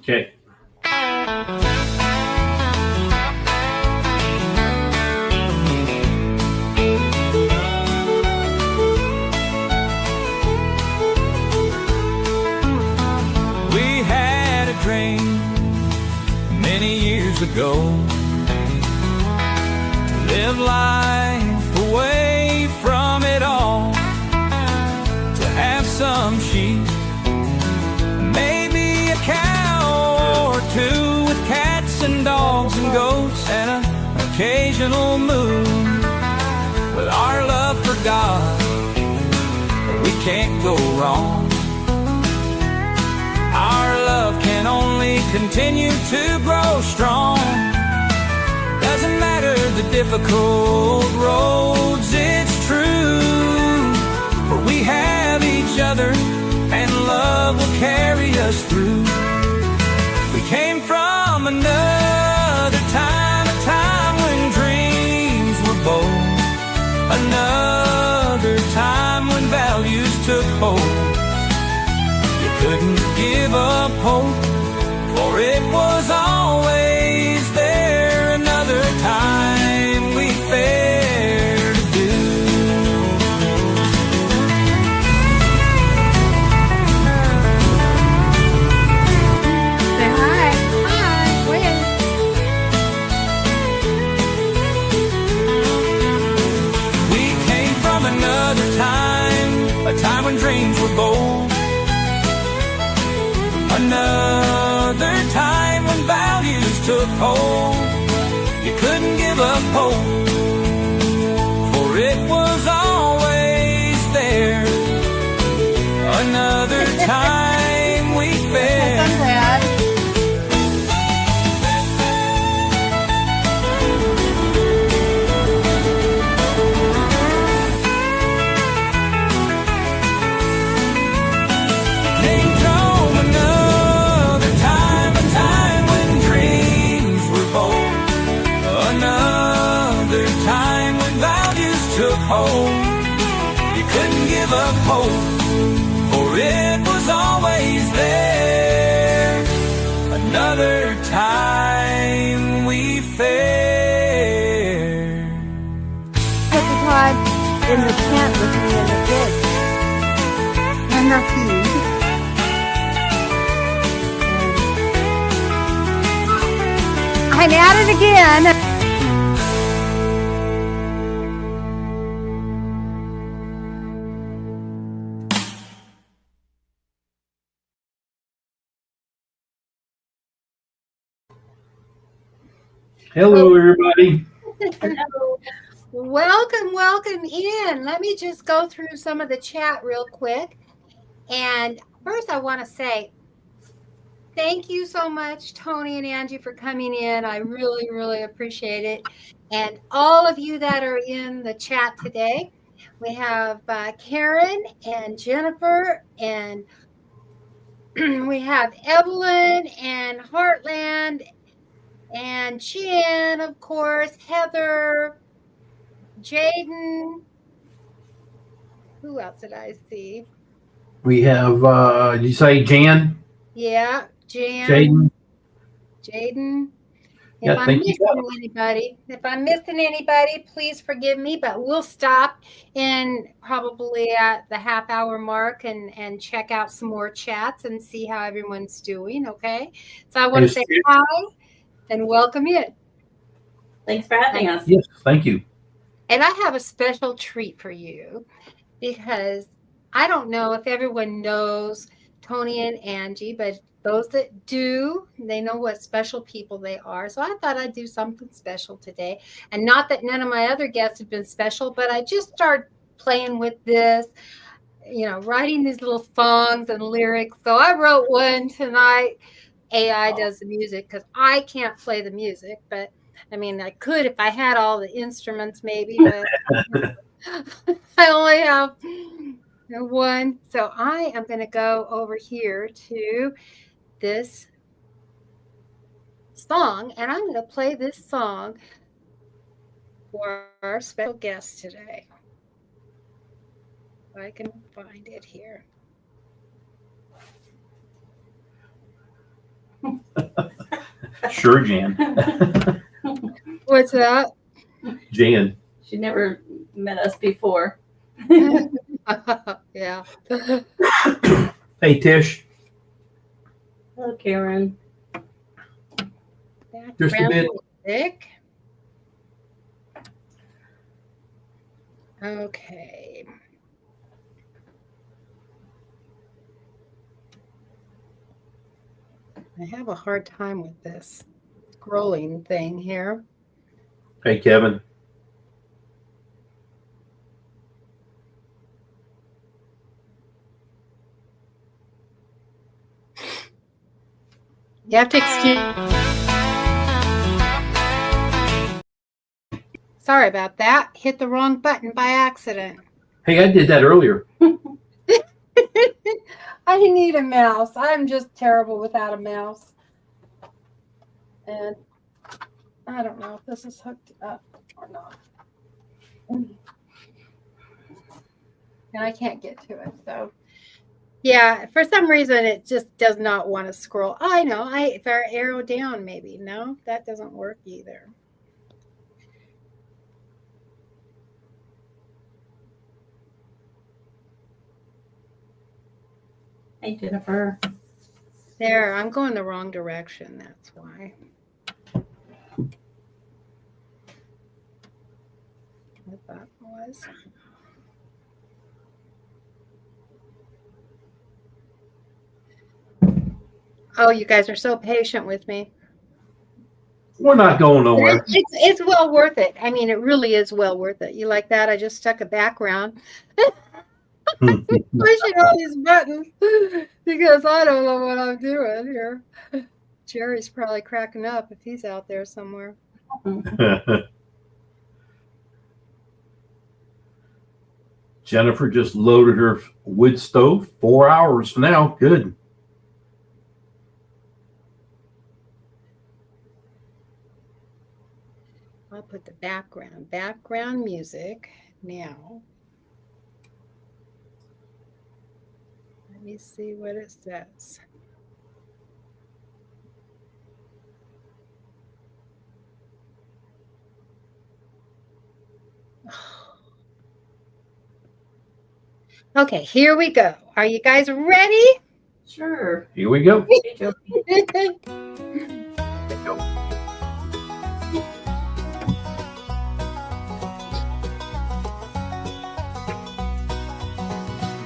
Okay. We had a dream many years ago to live life away from it all, to have some sheep, maybe a cow or two, with cats and dogs and goats and an occasional moon. With our love for God, we can't go wrong. Our love can only continue to grow strong. Doesn't matter the difficult roads, it's true, for we have each other and love will carry us through. We came from another time, a time when dreams were bold, another time when values took hold. Couldn't give up hope, for it was always there. Another time we fared to do. Say hi. Hi. Wait. We came from another time, a time when dreams were bold, another time when values took hold. You couldn't give up hope, for it was always there. Another time we fared. I'm glad. You couldn't give up hope, for it was always there. Another time we fared. Put the Todd in the tent with me and the kids. And the feed. I'm at it again. Hello, everybody. Hello. Welcome in. Let me just go through some of the chat real quick. And first I want to say thank you so much, Tony and Angie, for coming in. I really, really appreciate it. And all of you that are in the chat today. We have Karen and Jennifer, and we have Evelyn and Heartland and Chin, of course, Heather, Jaden. Who else did I see? We have, did you say Jan? Yeah, Jan. Jaden. If I'm missing anybody, please forgive me, but we'll stop in probably at the half-hour mark and check out some more chats and see how everyone's doing, okay? So I want to say hi and welcome in. Thanks for having us. Yes, thank you. And I have a special treat for you because I don't know if everyone knows Tony and Angie, but those that do, they know what special people they are. So I thought I'd do something special today. And not that none of my other guests have been special, but I just started playing with this, writing these little songs and lyrics. So I wrote one tonight. AI does the music because I can't play the music, but I mean, I could if I had all the instruments maybe, but I only have one. So I am going to go over here to this song, and I'm going to play this song for our special guest today. If I can find it here. Sure, Jan. What's that? Jan. She never met us before. Yeah. Hey, Tish. Hello, Karen. Just a bit. Music. Okay. I have a hard time with this scrolling thing here. Hey, Kevin. You have to excuse. Sorry about that. Hit the wrong button by accident. Hey, I did that earlier. I need a mouse. I'm just terrible without a mouse. And I don't know if this is hooked up or not. And I can't get to it. So, yeah, for some reason, it just does not want to scroll. Oh, I know. If I arrow down, maybe. No, that doesn't work either. Hey, Jennifer. There, I'm going the wrong direction. That's why. What that was. Oh, you guys are so patient with me. We're not going nowhere. It's well worth it. I mean, it really is well worth it. You like that? I just stuck a background. Pushing all these buttons because I don't know what I'm doing here. Jerry's probably cracking up if he's out there somewhere. Jennifer just loaded her wood stove. 4 hours from now. Good. I'll put the background music now. Let me see what it says. Okay, here we go. Are you guys ready? Sure. Here we go. Hey, Joey.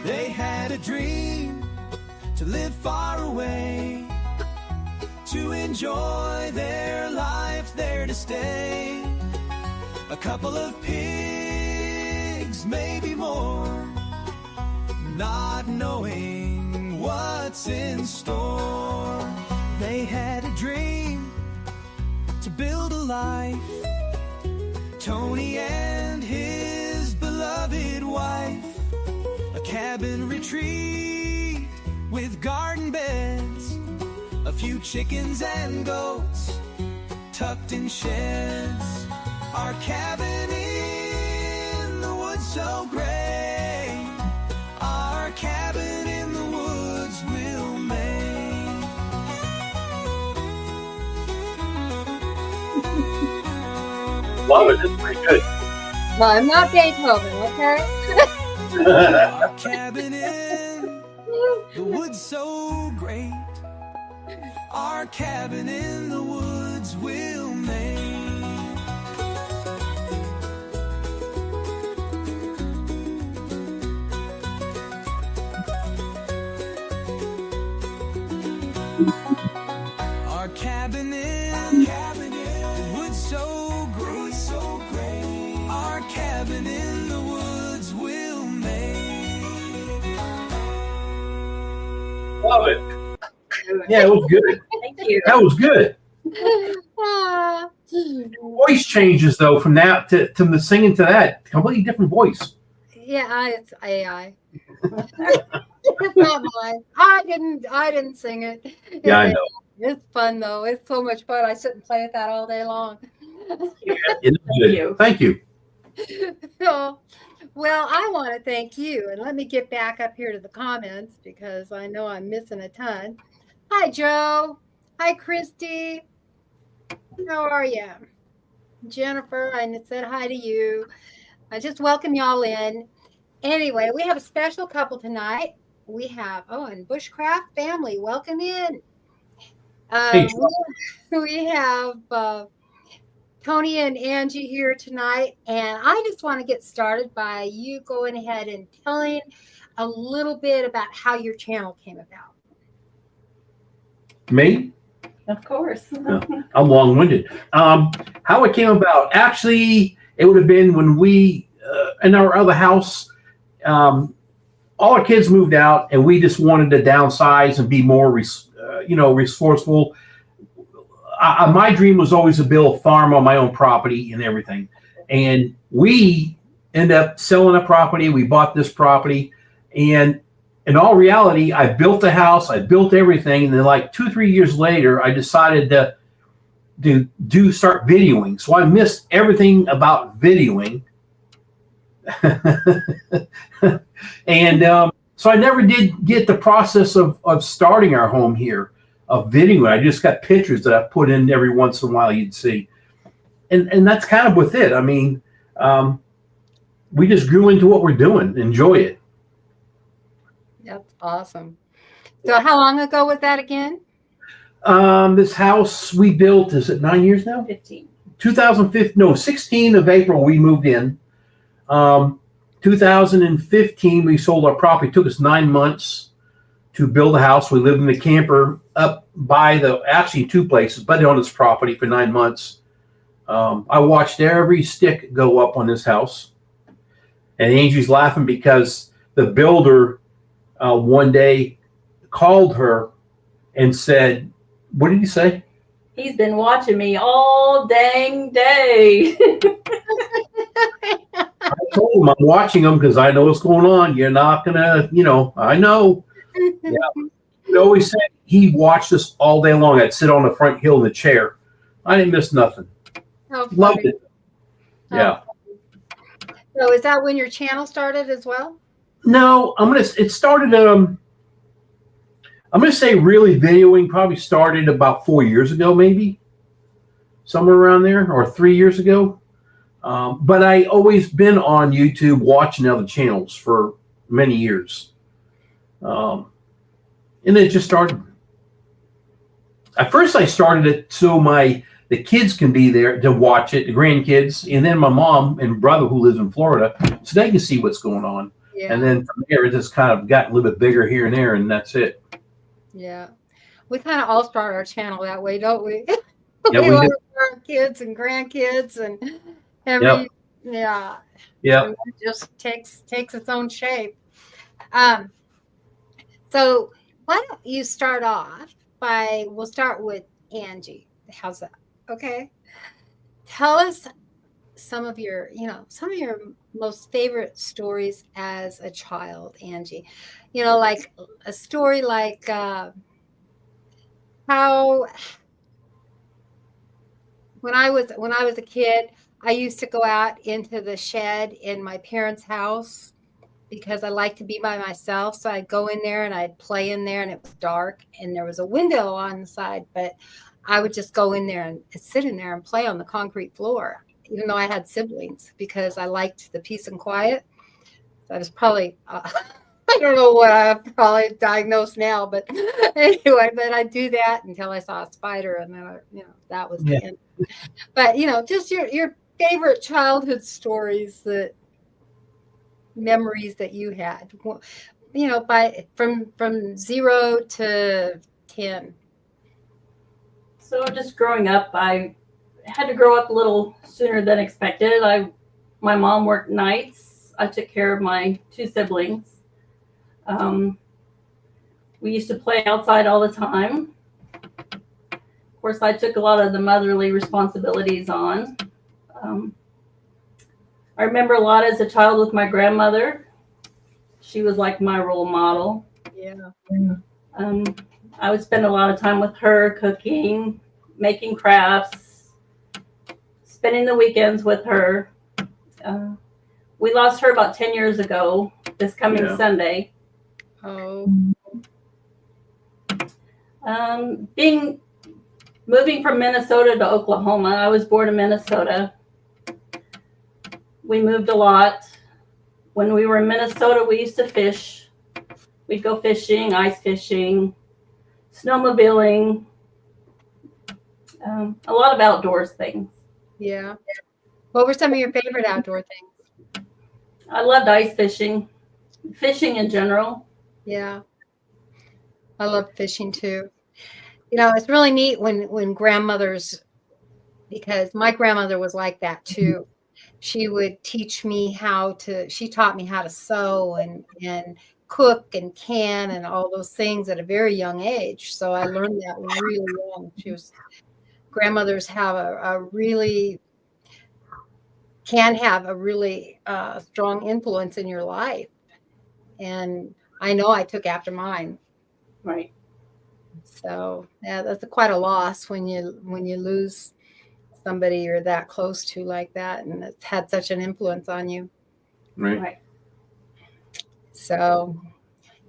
They had a dream to live far away, to enjoy their life there to stay. A couple of pigs, maybe more, not knowing what's in store. They had a dream to build a life. Tony and his beloved wife, a cabin retreat with garden beds, a few chickens and goats tucked in sheds. Our cabin in the woods so great, our cabin in the woods we'll make. Love it. It's pretty good. Well, I'm not Beethoven, okay? Our cabin in the woods so great, our cabin in the woods we'll make. Our cabin in the woods so great, our cabin in the woods we'll make. Love it. Yeah, it was good. Thank you. That was good. Ah. Voice changes though from that to the singing to that. Completely different voice. Yeah, it's AI. It's not mine. I didn't sing it. Yeah, I know. It's fun though. It's so much fun. I sit and play with that all day long. It's good. you. Thank you. So, well, I want to thank you, and let me get back up here to the comments because I know I'm missing a ton. Hi, Joe. Hi, Christy. How are you? Jennifer, I said hi to you. I just welcome y'all in. Anyway, we have a special couple tonight. We have, and Bushcraft family, welcome in. Hey, We have Tony and Angie here tonight, and I just want to get started by you going ahead and telling a little bit about how your channel came about. Me? Of course. I'm long-winded. How it came about? Actually, it would have been when we, in our other house, all our kids moved out, and we just wanted to downsize and be more, resourceful. My dream was always to build a farm on my own property and everything. And we ended up selling a property. We bought this property, and in all reality, I built the house, I built everything, and then like 2-3 years later, I decided to start videoing. So I missed everything about videoing, and so I never did get the process of starting our home here, of videoing. I just got pictures that I put in every once in a while you'd see, and that's kind of with it. I mean, we just grew into what we're doing, enjoy it. That's awesome. So how long ago was that again? This house we built, is it 9 years now? 15. 2015, no, 16 of April we moved in. 2015 we sold our property. It took us 9 months to build a house. We lived in the camper up by actually 2 places, but on this property for 9 months. I watched every stick go up on this house. And Angie's laughing because the builder one day called her and said, what did he say? He's been watching me all dang day. I told him I'm watching him because I know what's going on. You're not going to, I know. Yeah. He always said he watched us all day long. I'd sit on the front hill in the chair. I didn't miss nothing. Loved it. Yeah. So is that when your channel started as well? No, it started, I'm going to say really videoing probably started about 4 years ago, maybe somewhere around there, or 3 years ago. But I always been on YouTube watching other channels for many years. And it just started. At first I started it so the kids can be there to watch it, the grandkids, and then my mom and brother who lives in Florida, so they can see what's going on. Yeah. And then from there, it just kind of got a little bit bigger here and there, and that's it. Yeah. We kind of all start our channel that way, don't we? Yeah, we love do. our kids and grandkids and yeah. Yeah. And it just takes its own shape. So why don't you start off we'll start with Angie. How's that? Okay. Tell us some of your most favorite stories as a child, Angie. Like a story like how when I was a kid, I used to go out into the shed in my parents' house because I like to be by myself. So I'd go in there and I'd play in there, and it was dark and there was a window on the side, but I would just go in there and sit in there and play on the concrete floor, even though I had siblings, because I liked the peace and quiet. So I was probably, I don't know what I'm probably diagnosed now, but anyway, but I do that until I saw a spider, and then, that was the end. But, just your favorite childhood stories, memories that you had, from 0 to 10. So just growing up, I had to grow up a little sooner than expected. My mom worked nights. I took care of my 2 siblings. We used to play outside all the time. Of course, I took a lot of the motherly responsibilities on. I remember a lot as a child with my grandmother. She was like my role model. Yeah. I would spend a lot of time with her, cooking, making crafts, spending the weekends with her. We lost her about 10 years ago, this coming Sunday. Oh. Being moving from Minnesota to Oklahoma. I was born in Minnesota. We moved a lot. When we were in Minnesota, we used to fish. We'd go fishing, ice fishing, snowmobiling, a lot of outdoors things. Yeah. What were some of your favorite outdoor things? I loved ice fishing in general. Yeah. I love fishing too. You know, it's really neat when grandmothers, because my grandmother was like that too. She would teach me she taught me how to sew and cook and can and all those things at a very young age. So I learned that really young. Grandmothers have can have a really strong influence in your life. And I know I took after mine. Right. So yeah, that's quite a loss when you lose somebody you're that close to like that, and it's had such an influence on you. Right. So,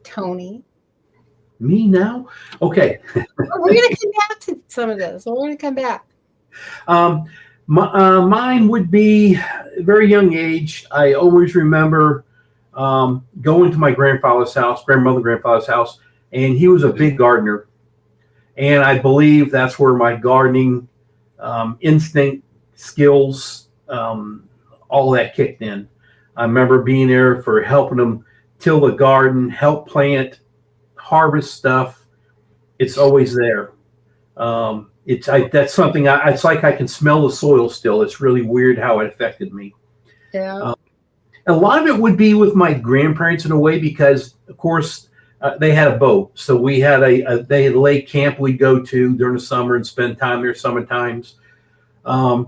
Tony. Me now? Okay. We're going to come back to some of this. We're going to come back. Mine would be a very young age. I always remember going to my grandfather's house, grandfather's house, and he was a big gardener. And I believe that's where my gardening instinct, skills, all that kicked in. I remember being there for helping him till the garden, help plant, harvest stuff. It's always there. That's something it's like I can smell the soil still. It's really weird how it affected me. Yeah. A lot of it would be with my grandparents in a way, because of course they had a boat. So we had they had a lake camp we'd go to during the summer and spend time there summer times. My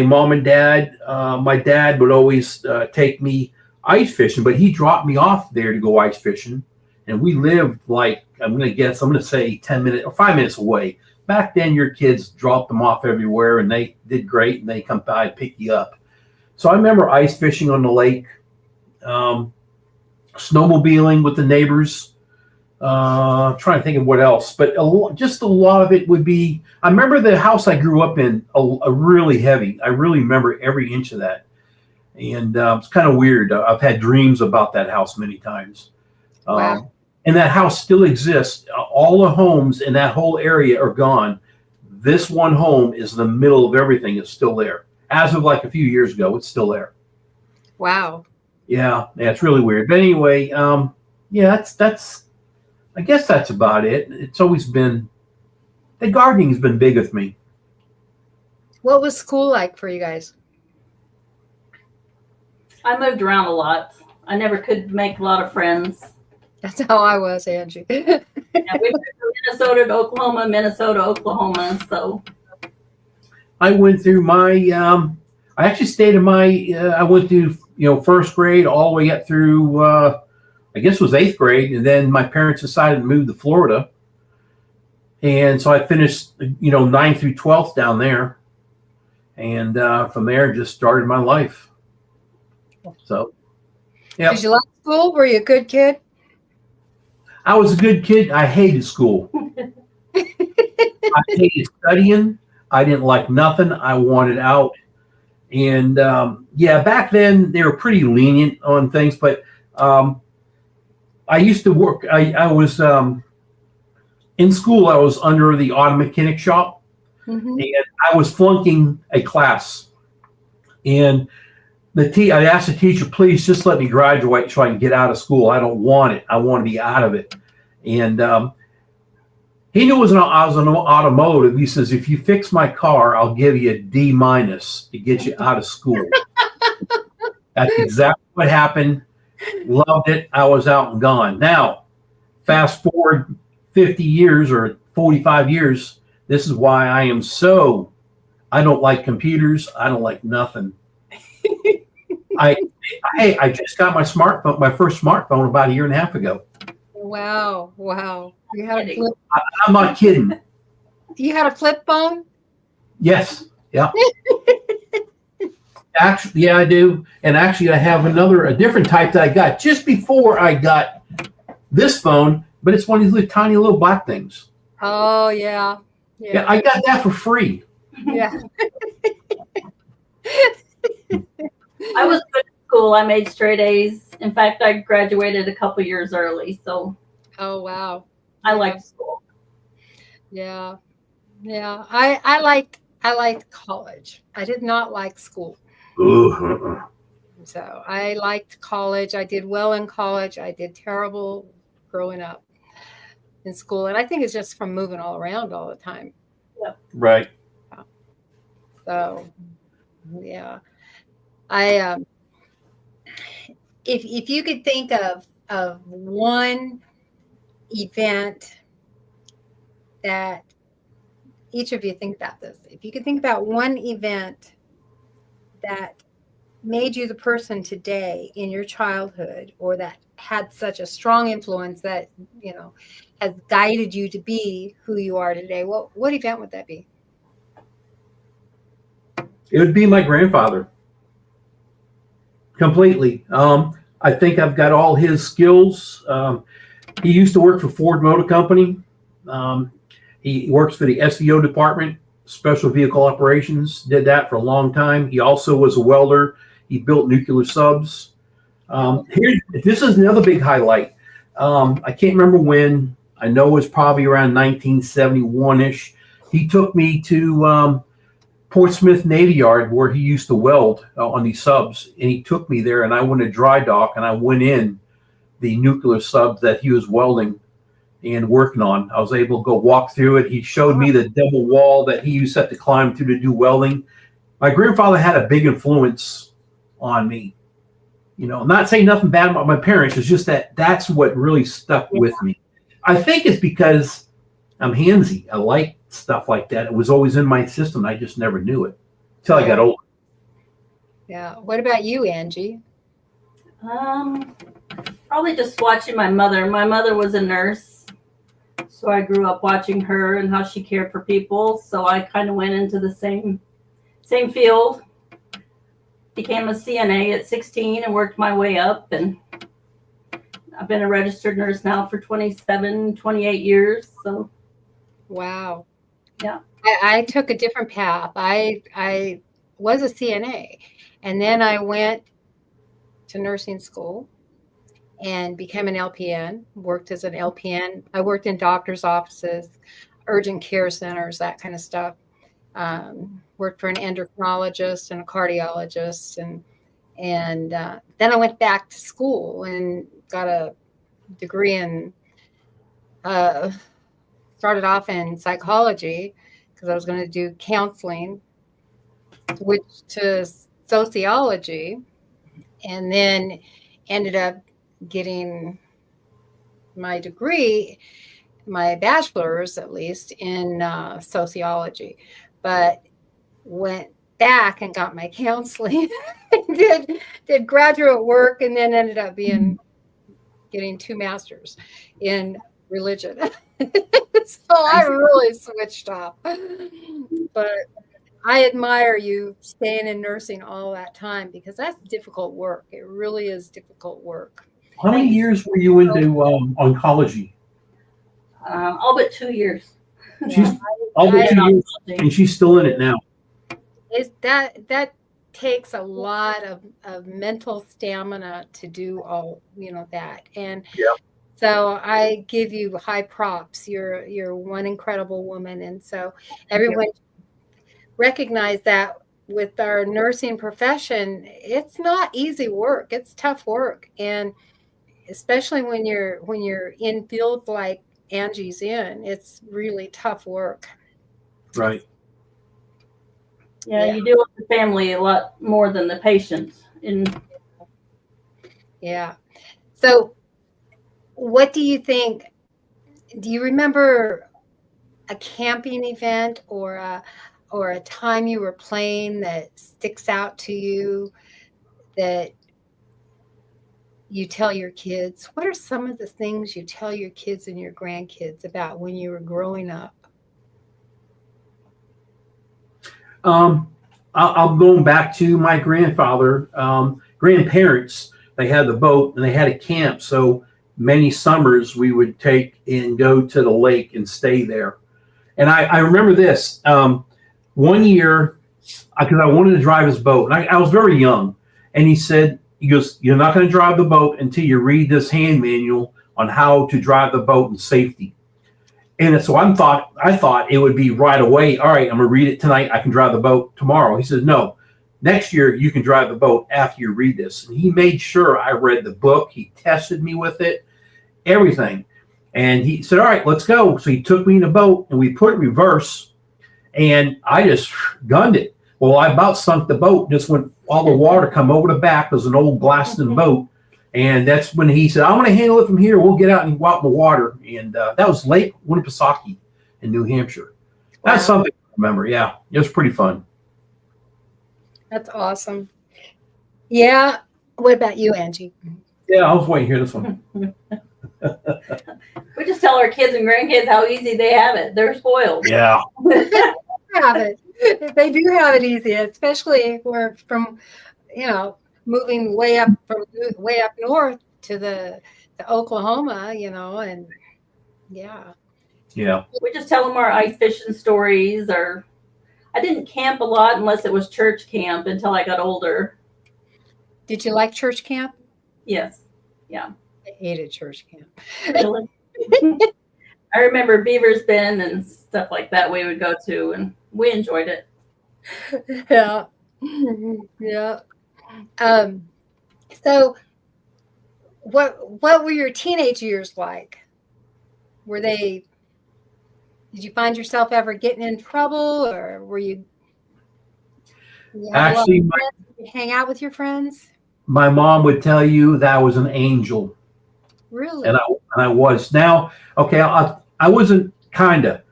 mom and dad, my dad would always take me ice fishing, but he dropped me off there to go ice fishing. And we lived like, I'm going to say 10 minutes or 5 minutes away. Back then, your kids dropped them off everywhere and they did great, and they come by and pick you up. So I remember ice fishing on the lake, snowmobiling with the neighbors, trying to think of what else. But just a lot of it would be, I remember the house I grew up in, a really heavy. I really remember every inch of that. And it's kind of weird. I've had dreams about that house many times. Wow. And that house still exists. All the homes in that whole area are gone. This one home is in the middle of everything. It's still there. As of like a few years ago, it's still there. Wow. Yeah, it's really weird. But anyway, that's I guess that's about it. It's always been, the gardening has been big with me. What was school like for you guys? I moved around a lot. I never could make a lot of friends. That's how I was, Angie. Yeah, we went from Minnesota to Oklahoma, Minnesota, Oklahoma. So I went through I actually stayed in I went through, first grade all the way up through, I guess it was 8th grade. And then my parents decided to move to Florida. And so I finished, 9th through 12th down there. And from there, just started my life. So, yeah. Did you like school? Were you a good kid? I was a good kid. I hated school. I hated studying. I didn't like nothing. I wanted out. And back then they were pretty lenient on things. But I used to work. I was in school. I was under the auto mechanic shop, and I was flunking a class. And I asked the teacher, please just let me graduate so I can get out of school. I don't want it. I want to be out of it. And he knew I was an automotive. He says, if you fix my car, I'll give you a D- to get you out of school. That's exactly what happened. Loved it. I was out and gone. Now, fast forward 50 years or 45 years. This is why I don't like computers. I don't like nothing. I just got my first smartphone about 1.5 years ago. Wow. You had a flip. I'm not kidding. You had a flip phone? Yes. Yeah. Actually, yeah, I do. And actually, I have a different type that I got just before I got this phone, but it's one of these tiny little black things. Oh yeah. Yeah, I got that for free. Yeah. I was good at school. I made straight A's. In fact, I graduated a couple years early, so Oh wow. I liked school. Yeah. Yeah. I liked college. I did not like school. Ugh. So I liked college. I did well in college. I did terrible growing up in school. And I think it's just from moving all around all the time. Right. So yeah. I if you could think of one event that each of you think about this. If you could think about one event that made you the person today in your childhood, or that had such a strong influence that, has guided you to be who you are today, what event would that be? It would be my grandfather. Completely. I think I've got all his skills. He used to work for Ford Motor Company. He works for the SVO department, Special Vehicle Operations, did that for a long time. He also was a welder. He built nuclear subs. This is another big highlight. I can't remember when. I know it was probably around 1971-ish. He took me to Portsmouth Navy Yard where he used to weld on these subs. And he took me there, and I went to dry dock, and I went in the nuclear subs that he was welding and working on. I was able to go walk through it. He showed me the double wall that he used to have to climb through to do welding. My grandfather had a big influence on me. I'm not saying nothing bad about my parents. It's just that's what really stuck with me. I think it's because I'm handsy. I like stuff like that. It was always in my system. I just never knew it until I got older. Yeah. What about you, Angie? Probably just watching my mother. My mother was a nurse, so I grew up watching her and how she cared for people. So I kind of went into the same field. Became a CNA at 16 and worked my way up, and I've been a registered nurse now for 28 years. So wow. Yeah. I took a different path. I was a CNA, and then I went to nursing school and became an LPN, worked as an LPN. I worked in doctor's offices, urgent care centers, that kind of stuff. Worked for an endocrinologist and a cardiologist, and then I went back to school and got a degree in started off in psychology because I was going to do counseling, switched to sociology, and then ended up getting my degree, my bachelor's at least, in sociology. But went back and got my counseling, did graduate work, and then ended up getting 2 masters in religion. So I really switched off. But I admire you staying in nursing all that time, because that's difficult work. It really is difficult work. How many years were you into oncology? All but 2 years. She's all but 2 years, and she's still in it now. That takes a lot of mental stamina to do all that, and so I give you high props. You're one incredible woman, and so everyone recognize that with our nursing profession, it's not easy work. It's tough work, and especially when you're in fields like Angie's in, it's really tough work. Right. Yeah, you deal with the family a lot more than the patient. Yeah. So what do you think? Do you remember a camping event or a time you were playing that sticks out to you that you tell your kids? What are some of the things you tell your kids and your grandkids about when you were growing up? I'm going back to my grandparents. They had the boat and they had a camp. So many summers we would take and go to the lake and stay there. And I remember this one year because I wanted to drive his boat. And I was very young. And he goes, you're not going to drive the boat until you read this hand manual on how to drive the boat in safety. And so I thought it would be right away. All right, I'm going to read it tonight. I can drive the boat tomorrow. He says, no, next year you can drive the boat after you read this. And he made sure I read the book. He tested me with it, everything. And he said, all right, let's go. So he took me in the boat and we put it in reverse. And I just gunned it. Well, I about sunk the boat. Just when all the water come over the back. It was an old Glaston boat. And that's when he said, I'm going to handle it from here. We'll get out and go out in the water. And that was Lake Winnipesaukee in New Hampshire. That's something I remember. Yeah, it was pretty fun. That's awesome. Yeah. What about you, Angie? Yeah, I was waiting to hear this one. We just tell our kids and grandkids how easy they have it. They're spoiled. Yeah. Have it. They do have it easy, especially if we're from, moving way up north to the Oklahoma, and yeah. Yeah. We just tell them our ice fishing stories. Or I didn't camp a lot unless it was church camp until I got older. Did you like church camp? Yes. Yeah. I hated church camp. Really? I remember Beaver's Bend and stuff like that we would go to, and we enjoyed it. Yeah. Yeah. So what were your teenage years like? Did you find yourself ever getting in trouble, or were you Actually, hang out with your friends? my mom would tell you that I was an angel. Really? And I was. Now, okay, I wasn't kinda.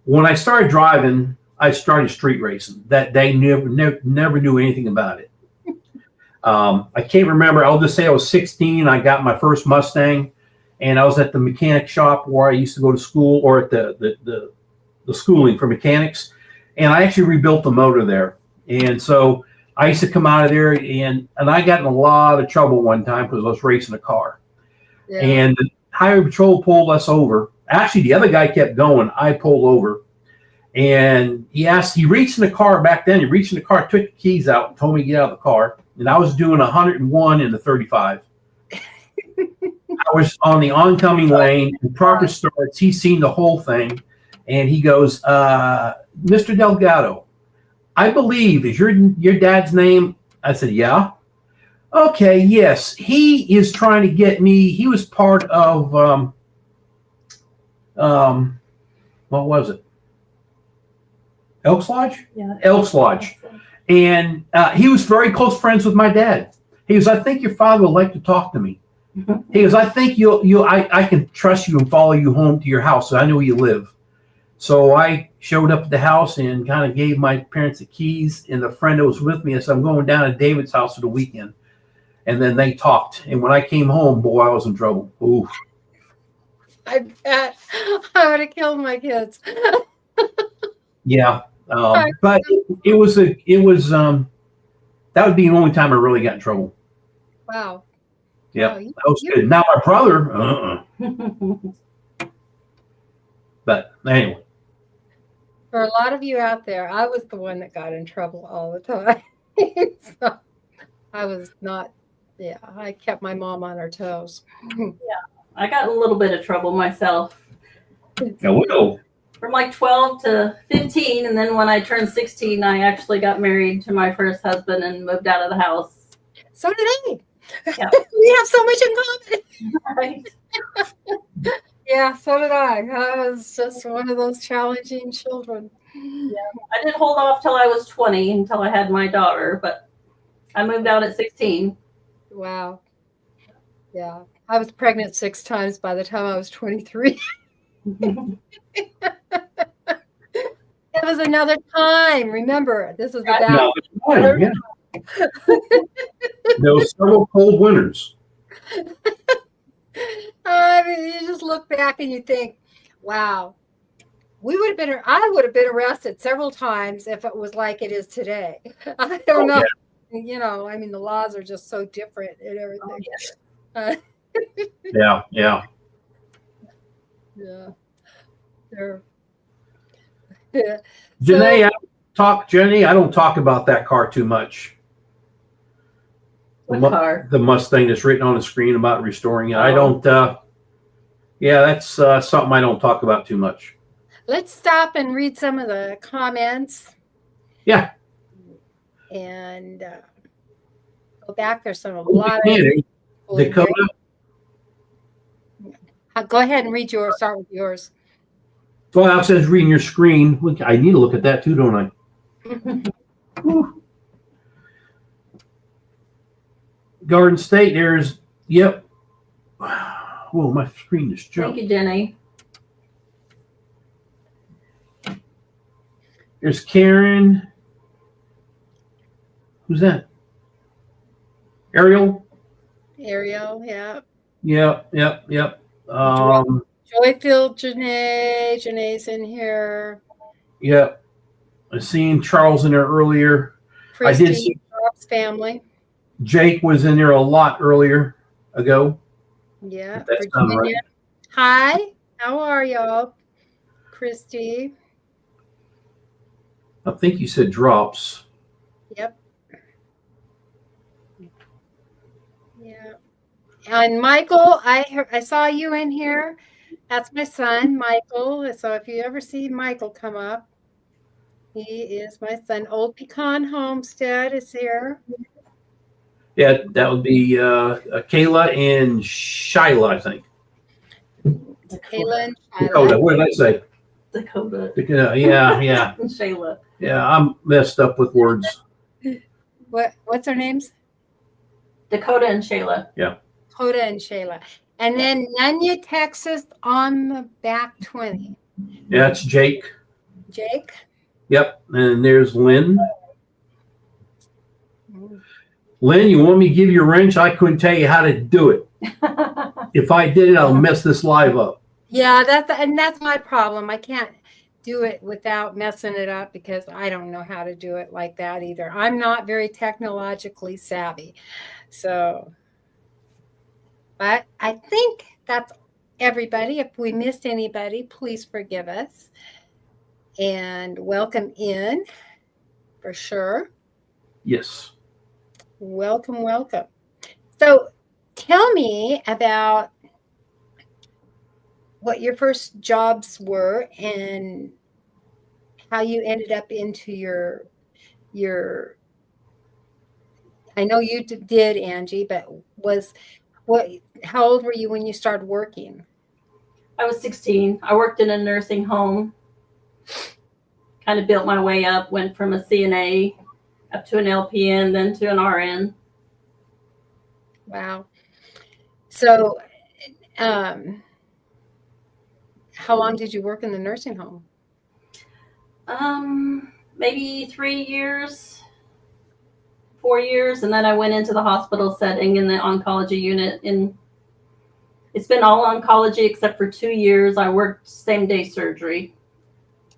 When I started driving, I started street racing. That they never knew anything about it. I can't remember. I'll just say I was 16. I got my first Mustang, and I was at the mechanic shop where I used to go to school, or at the schooling for mechanics, and I actually rebuilt the motor there. And so I used to come out of there, and I got in a lot of trouble one time because I was racing a car. Yeah. And the highway patrol pulled us over. Actually, the other guy kept going. I pulled over. And he reached in the car back then. He reached in the car, took the keys out, and told me to get out of the car. And I was doing 101 in the 35. I was on the oncoming lane, in proper starts. He's seen the whole thing. And he goes, Mr. Delgado, I believe, is your dad's name? I said, yeah. Okay, yes. He is trying to get me. He was part of, what was it? Elks Lodge? Yeah. Elks Lodge. And he was very close friends with my dad. He goes, I think your father would like to talk to me. He goes, I think I can trust you and follow you home to your house. So I know where you live. So I showed up at the house and kind of gave my parents the keys, and the friend that was with me, I said, I'm going down to David's house for the weekend. And then they talked. And when I came home, boy, I was in trouble. Ooh. I bet I would have killed my kids. Yeah. But it was that would be the only time I really got in trouble. Wow. Yeah, Wow, that was good. Now my brother, But anyway. For a lot of you out there, I was the one that got in trouble all the time. So I was not, I kept my mom on her toes. I got in a little bit of trouble myself. I will. From like 12 to 15, and then when I turned 16, I actually got married to my first husband and moved out of the house. So did I. Yeah. We have so much in common. Right. Yeah, so did I. I was just one of those challenging children. I did hold off till I was 20 until I had my daughter, but I moved out at 16. Wow. Yeah. I was pregnant 6 times by the time I was 23. It was another time. Remember, this is about No, it's fine, yeah. There were several cold winters. I mean, you just look back and you think, wow, I would have been arrested several times if it was like it is today. I don't know. Yeah. I mean, the laws are just so different and everything. Yeah, yeah. Yeah. They're, yeah. Janae, Jenny, I don't talk about that car too much. What car? The Mustang that's written on the screen about restoring it. Oh. I don't, yeah, that's something I don't talk about too much. Let's stop and read some of the comments. Yeah. And go back. There's a lot of Dakota. Go ahead and read yours. Start with yours. Well, I was reading your screen. I need to look at that too, don't I? Garden State, there's, yep. Whoa, my screen just jumped. Thank you, Jenny. There's Karen. Who's that? Ariel? Ariel, yeah. Yep. Joyfield, Janae's in here. Yep. I seen Charles in there earlier. Christy, I did see Rob's family. Jake was in there a lot earlier ago. Yeah. That's Virginia. right. Hi, how are y'all? Christy. I think you said drops. Yep. Yeah. And Michael, I saw you in here. That's my son, Michael. So if you ever see Michael come up, he is my son. Old Pecan Homestead is here. Yeah, that would be Kayla and Shyla, I think. Kayla and Dakota. What did I say? Dakota. Yeah. And Shayla. Yeah, I'm messed up with words. What's their names? Dakota and Shayla. Yeah. Dakota and Shayla. And then Nunya, Texas on the back 20. Yeah, it's Jake. Jake. Yep. And there's Lynn. Lynn, you want me to give you a wrench? I couldn't tell you how to do it. If I did it, I'll mess this live up. Yeah, that's my problem. I can't do it without messing it up because I don't know how to do it like that either. I'm not very technologically savvy. So, but I think that's everybody. If we missed anybody, please forgive us. And welcome in for sure. Yes. Welcome. So tell me about what your first jobs were and how you ended up into your I know you did, Angie, but how old were you when you started working? I was 16. I worked in a nursing home. Kind of built my way up, went from a CNA up to an LPN, then to an RN. Wow. So, how long did you work in the nursing home? Maybe 3 years, 4 years, and then I went into the hospital setting in the oncology unit. It's been all oncology except for 2 years. I worked same-day surgery.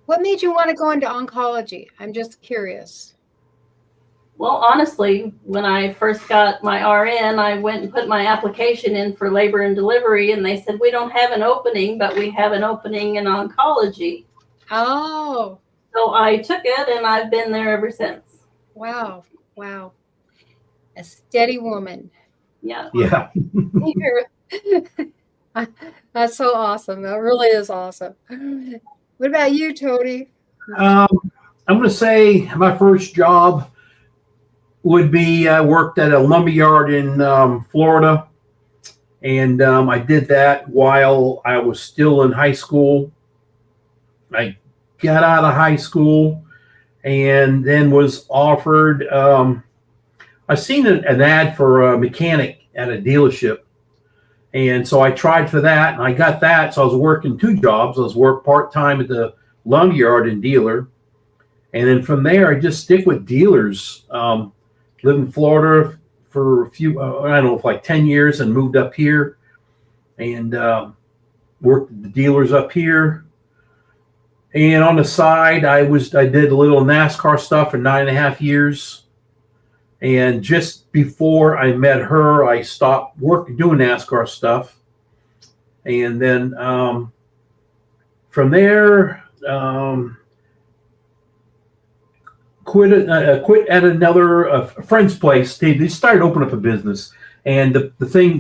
What made you want to go into oncology? I'm just curious. Well, honestly, when I first got my RN, I went and put my application in for labor and delivery, and they said, we don't have an opening, but we have an opening in oncology. Oh. So I took it, and I've been there ever since. Wow. A steady woman. Yeah. Yeah. That's so awesome. That really is awesome. What about you, Tony? I'm going to say my first job would be I worked at a lumberyard in Florida, and I did that while I was still in high school. I got out of high school and then was offered I seen an ad for a mechanic at a dealership, and so I tried for that and I got that. So I was working 2 jobs. I was work part-time at the lumberyard and dealer, and then from there I just stick with dealers. Lived in Florida for a few, I don't know, for like 10 years and moved up here and worked at the dealers up here. And on the side, I did a little NASCAR stuff for 9.5 years. And just before I met her, I stopped doing NASCAR stuff. And then from there, quit at another friend's place. They started opening up a business. And the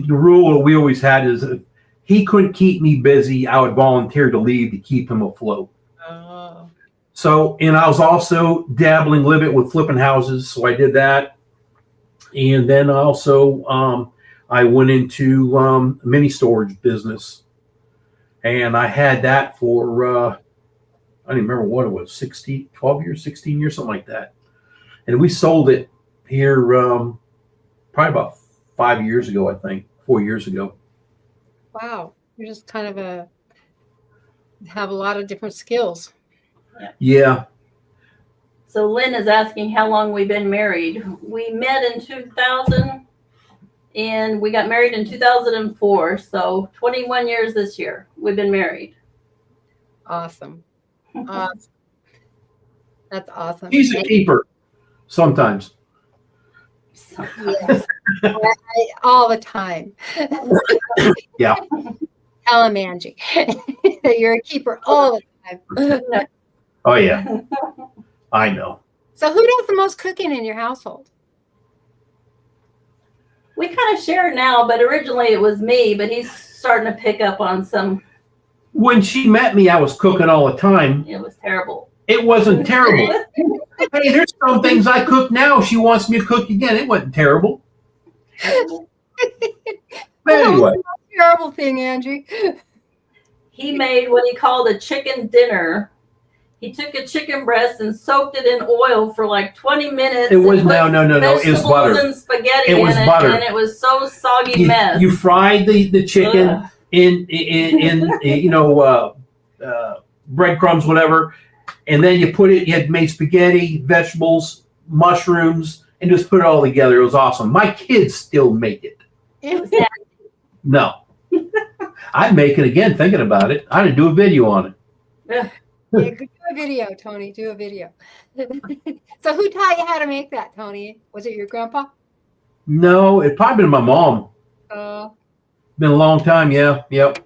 rule that we always had is if he couldn't keep me busy, I would volunteer to leave to keep him afloat. Oh. So, and I was also dabbling a little bit with flipping houses. So I did that. And then also I went into mini storage business. And I had that for, I don't even remember what it was, 12 years, 16 years, something like that. And we sold it here probably about 5 years ago, I think, 4 years ago. Wow. You're just kind of have a lot of different skills. Yeah. So Lynn is asking how long we've been married. We met in 2000 and we got married in 2004. So 21 years this year we've been married. Awesome. Awesome. That's awesome. He's a keeper sometimes. Yes. All the time. Yeah. Tell him, Angie, that you're a keeper all the time. Oh, yeah. I know. So who does the most cooking in your household? We kind of share now, but originally it was me, but he's starting to pick up on some. When she met me, I was cooking all the time. It was terrible. It wasn't terrible. Hey, there's some things I cook now. She wants me to cook again. It wasn't terrible. But anyway. Terrible thing, Angie. He made what he called a chicken dinner. He took a chicken breast and soaked it in oil for like 20 minutes. It was no. It was butter. And spaghetti It was butter, and it was so soggy mess. You fried the chicken in breadcrumbs, whatever, and then you had made spaghetti, vegetables, mushrooms, and just put it all together. It was awesome. My kids still make it. It was nasty. No, I'd make it again. Thinking about it, I'd do a video on it. Yeah. Yeah, do a video, Tony. Do a video. So who taught you how to make that, Tony? Was it your grandpa? No, it probably been my mom. Been a long time. Yeah. Yep.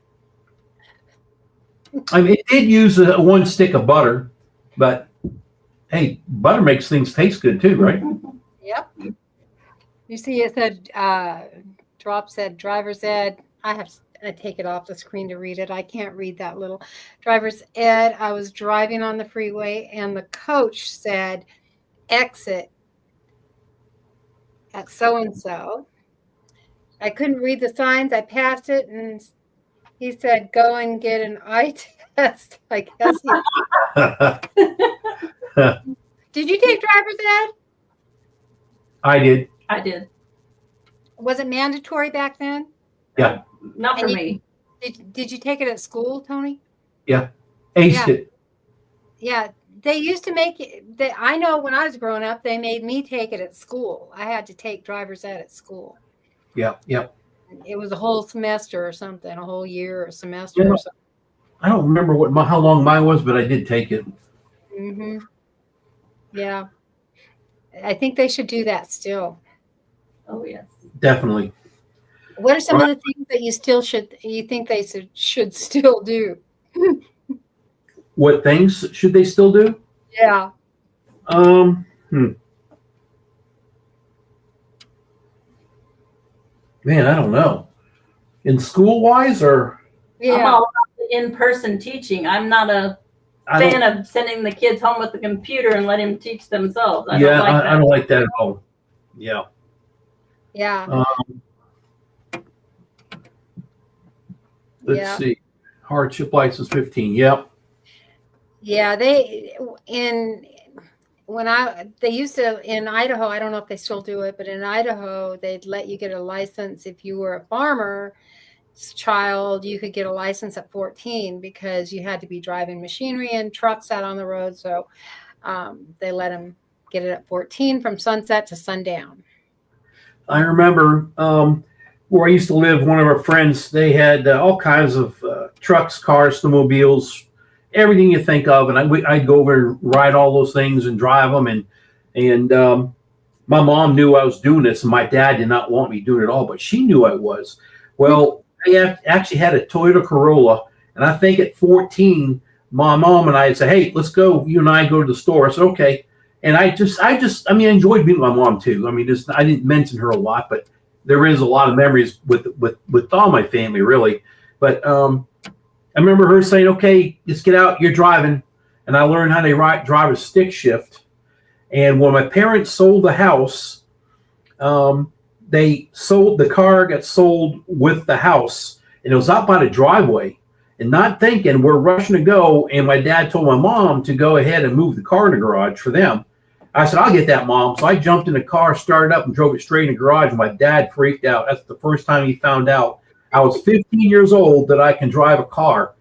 I mean, it did use one stick of butter, but hey, butter makes things taste good too, right? Yep. You see, it said, drop said, driver's ed. I take it off the screen to read it. I can't read that little. Driver's ed. I was driving on the freeway and the coach said, exit at so-and-so. I couldn't read the signs. I passed it and he said, go and get an eye test. I guess. Did you take driver's ed? I did. I did. Was it mandatory back then? Yeah. Not for me. Did you take it at school, Tony? Yeah. Aced it. Yeah. They used to make it. I know when I was growing up, they made me take it at school. I had to take driver's ed at school. Yeah. Yeah. It was a whole semester or something, a whole year or semester or something. I don't remember how long mine was, but I did take it. Mm-hmm. Yeah. I think they should do that still. Oh, yes. Definitely. What are some of the things that you think they should still do? What things should they still do? Yeah. Man, I don't know. In school wise or? Yeah. I'm all about the in-person teaching. I'm not a fan of sending the kids home with the computer and let them teach themselves. I don't like that at all. Yeah. Yeah. Let's see. Hardship license 15. Yep. Yeah, they used to in Idaho, I don't know if they still do it, but in Idaho, they'd let you get a license if you were a farmer's child. You could get a license at 14 because you had to be driving machinery and trucks out on the road. So they let them get it at 14 from sunset to sundown. I remember where I used to live, one of our friends, they had all kinds of trucks, cars, snowmobiles, everything you think of. And I'd go over and ride all those things and drive them. And my mom knew I was doing this, and my dad did not want me doing it all, but she knew I was. Well, I actually had a Toyota Corolla, and I think at 14, my mom and I said, "Hey, let's go. You and I go to the store." I said, "Okay." And I enjoyed being with my mom too. I mean, I didn't mention her a lot, but there is a lot of memories with all my family, really. But I remember her saying, "Okay, let's get out. You're driving," and I learned how to drive a stick shift. And when my parents sold the house, the car got sold with the house, and it was out by the driveway. And not thinking, we're rushing to go, and my dad told my mom to go ahead and move the car in the garage for them. I said, "I'll get that, Mom." So I jumped in the car, started up, and drove it straight in the garage. And my dad freaked out. That's the first time he found out I was 15 years old that I can drive a car.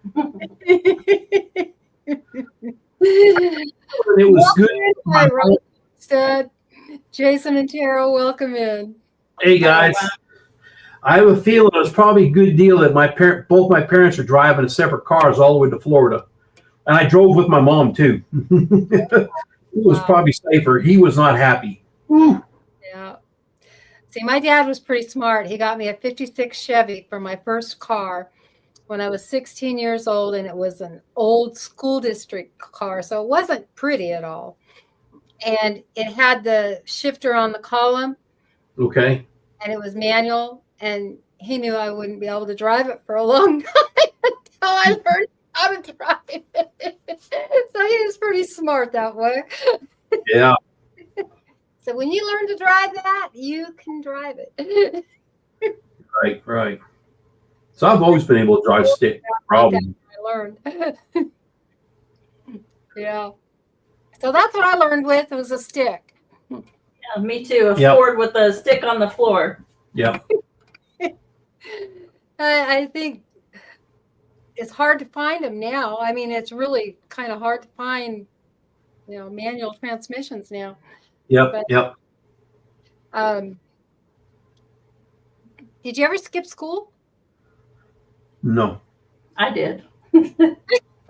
It was good. Stud. Jason and Tara, welcome in. Hey guys, I have a feeling it was probably a good deal that both my parents are driving in separate cars all the way to Florida, and I drove with my mom too. It was probably safer. He was not happy. Whew. Yeah. See, my dad was pretty smart. He got me a '56 Chevy for my first car when I was 16 years old, and it was an old school district car, so it wasn't pretty at all. And it had the shifter on the column. Okay. And it was manual, and he knew I wouldn't be able to drive it for a long time until I learned how to drive it. So he was pretty smart that way. Yeah. So when you learn to drive that, you can drive it. Right. So I've always been able to drive stick. Problem. I learned. Yeah. So that's what I learned with. It was a stick. Yeah, me too. A Ford with a stick on the floor. Yeah. I think it's hard to find them now. I mean, it's really kind of hard to find, manual transmissions now. Yep. Did you ever skip school? No. I did.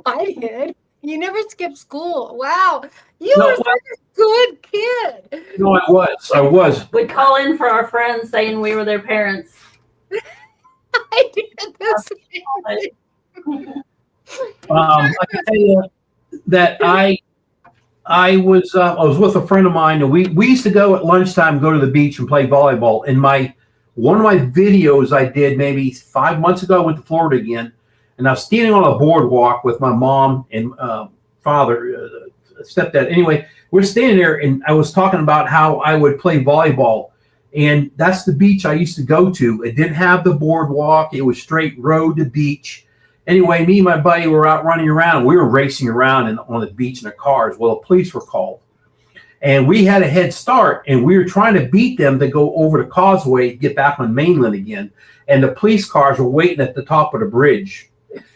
I did. You never skipped school. Wow. You were such a good kid. No, I was. We'd call in for our friends saying we were their parents. I did this. I can tell you that I was with a friend of mine, and we used to go at lunchtime, go to the beach and play volleyball. And one of my videos I did maybe 5 months ago, I went to Florida again, and I was standing on a boardwalk with my mom and father, stepdad. Anyway, we're standing there, and I was talking about how I would play volleyball. And that's the beach I used to go to. It didn't have the boardwalk. It was straight road to beach. Anyway, me and my buddy were out running around. We were racing around on the beach in the cars. Well, the police were called. And we had a head start, and we were trying to beat them to go over the causeway to get back on mainland again. And the police cars were waiting at the top of the bridge.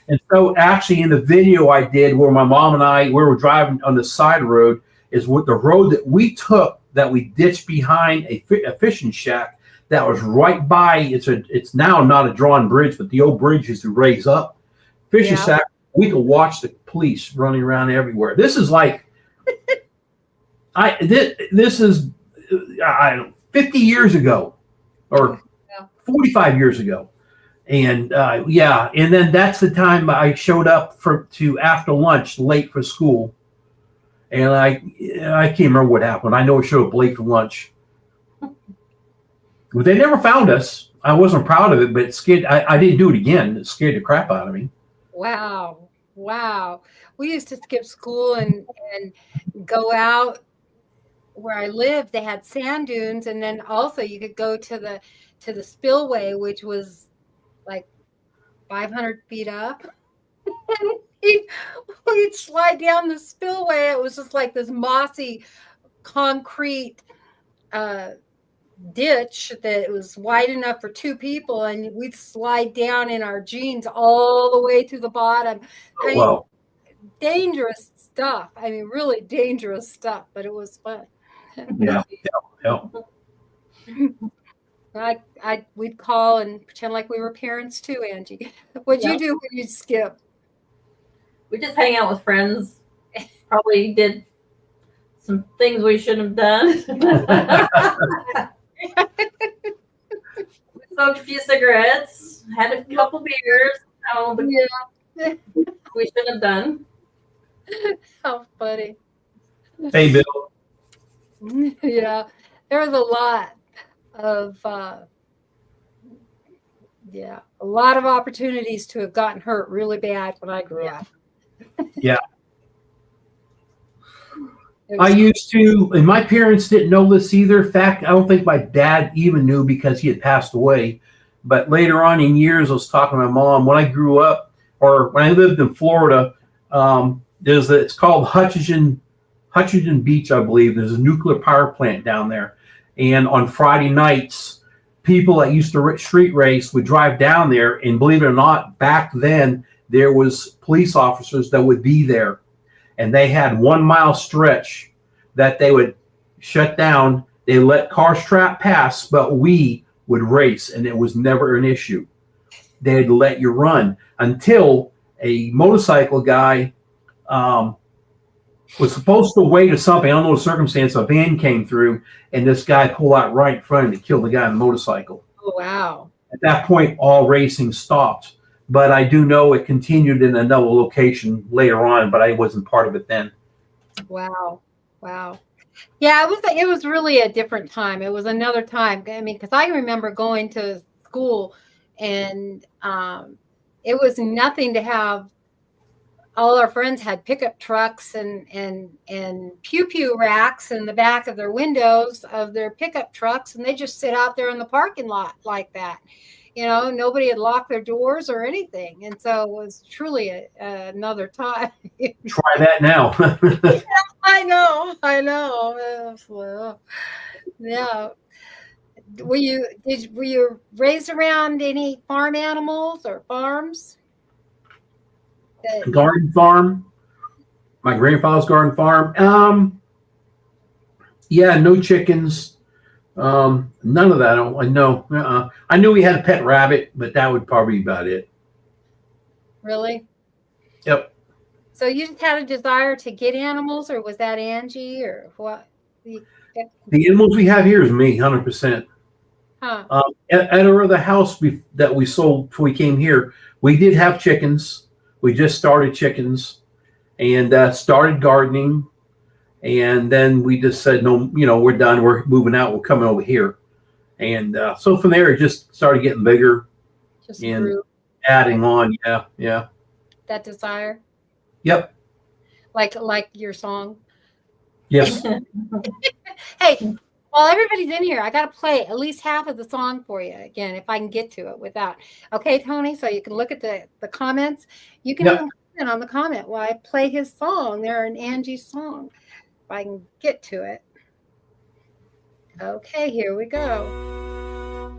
And so actually in the video I did where my mom and I, we were driving on the side road, is what the road that we took, that we ditched behind a fishing shack that was right by, it's now not a drawn bridge, but the old bridge used to raise up. Fishing shack, we could watch the police running around everywhere. This is like, this is 50 years ago or 45 years ago. And and then that's the time I showed up to after lunch late for school. And I can't remember what happened. I know I showed up late for lunch. But they never found us. I wasn't proud of it, but it scared. I didn't do it again. It scared the crap out of me. Wow. We used to skip school and go out where I lived. They had sand dunes, and then also you could go to the spillway, which was like 500 feet up. We'd slide down the spillway. It was just like this mossy concrete ditch that was wide enough for two people, and we'd slide down in our jeans all the way to the bottom. Wow. Dangerous stuff. I mean, really dangerous stuff, but it was fun. Yeah. We'd call and pretend like we were parents too, Angie. What'd you do when you'd skip? We just hang out with friends. Probably did some things we shouldn't have done. We smoked a few cigarettes, had a couple beers. Oh, but Yeah. we shouldn't have done. How funny. Hey, Bill. Yeah, there was a lot of a lot of opportunities to have gotten hurt really bad when I grew up. Yeah. It I was- used to, and my parents didn't know this either. In fact, I don't think my dad even knew because he had passed away. But later on in years, I was talking to my mom when I grew up, or when I lived in Florida. It's called Hutchinson Beach, I believe. There's a nuclear power plant down there, and on Friday nights, people that used to street race would drive down there. And believe it or not, back then there was police officers that would be there. And they had 1 mile stretch that they would shut down. They let cars trap pass, but we would race, and it was never an issue. They'd let you run until a motorcycle guy was supposed to wait or something. I don't know the circumstance. A van came through, and this guy pulled out right in front of him to kill the guy on the motorcycle. Oh, wow. At that point, all racing stopped. But I do know it continued in another location later on, but I wasn't part of it then. Wow. Wow. Yeah, it was really a different time. It was another time. I mean, because I remember going to school and it was nothing to have all our friends had pickup trucks and pew racks in the back of their windows of their pickup trucks, and they just sit out there in the parking lot like that. You know, nobody had locked their doors or anything. And so it was truly another time. Try that now. I know. Well, yeah. Were you raised around any farm animals or farms? Garden farm. My grandfather's garden farm. Yeah, no chickens. None of that. I know. I knew we had a pet rabbit, but that would probably be about it. Really? Yep. So you just had a desire to get animals, or was that Angie, or what? The animals we have here is me, 100%. Huh. At our other house that we sold before we came here, we did have chickens. We just started chickens and started gardening. And then we just said, no, we're done. We're moving out. We're coming over here. And so from there, it just started getting bigger Just and grew adding on. Yeah. that desire, Yep. like your song. Yes. Hey, while everybody's in here, I got to play at least half of the song for you again, if I can get to it without. Okay, Tony, so you can look at the comments. You can even comment on the comment while I play his song. They're an Angie song. If I can get to it. Okay, here we go.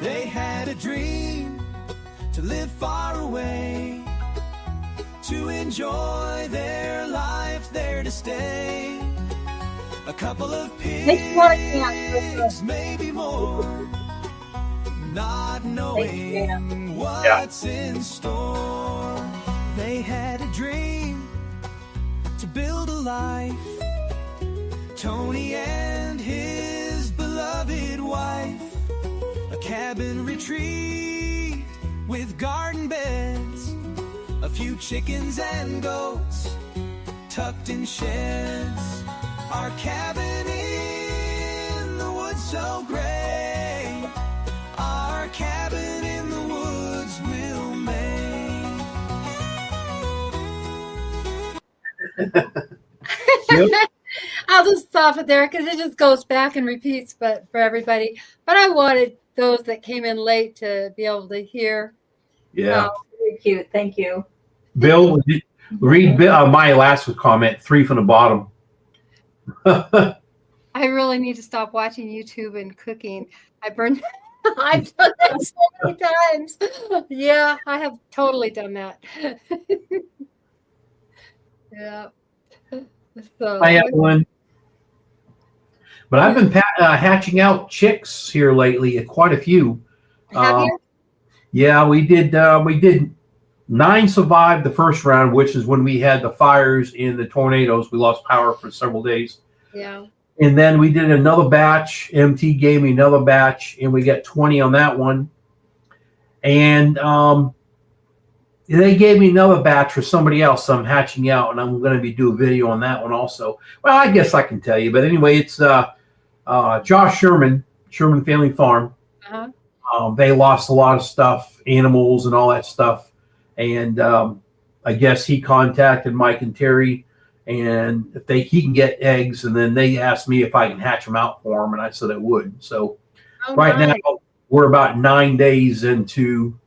They had a dream to live far away, to enjoy their life there to stay. A couple of pigs, maybe more, not knowing what's in store. They had a dream to build a life, Tony and his beloved wife. A cabin retreat with garden beds, a few chickens and goats tucked in sheds. Our cabin in the woods so gray, our cabin in the woods will make. I'll just stop it there because it just goes back and repeats, but for everybody. But I wanted those that came in late to be able to hear. Yeah. Very cute. Thank you. Bill, read my last comment, 3 from the bottom. I really need to stop watching YouTube and cooking. I've done that so many times. Yeah, I have totally done that. Yeah. So, Hi, Evelyn. But I've been hatching out chicks here lately, quite a few. Have you? Yeah, we did. We did 9 survived the first round, which is when we had the fires and the tornadoes. We lost power for several days. Yeah. And then we did another batch. MT gave me another batch, and we got 20 on that one. And they gave me another batch for somebody else. So I'm hatching out, and I'm going to be doing a video on that one also. Well, I guess I can tell you. But anyway, it's Josh Sherman Family Farm. Uh-huh. They lost a lot of stuff, animals and all that stuff. And I guess he contacted Mike and Terry, and if he can get eggs, and then they asked me if I can hatch them out for them, and I said I would. So right now we're about 9 days into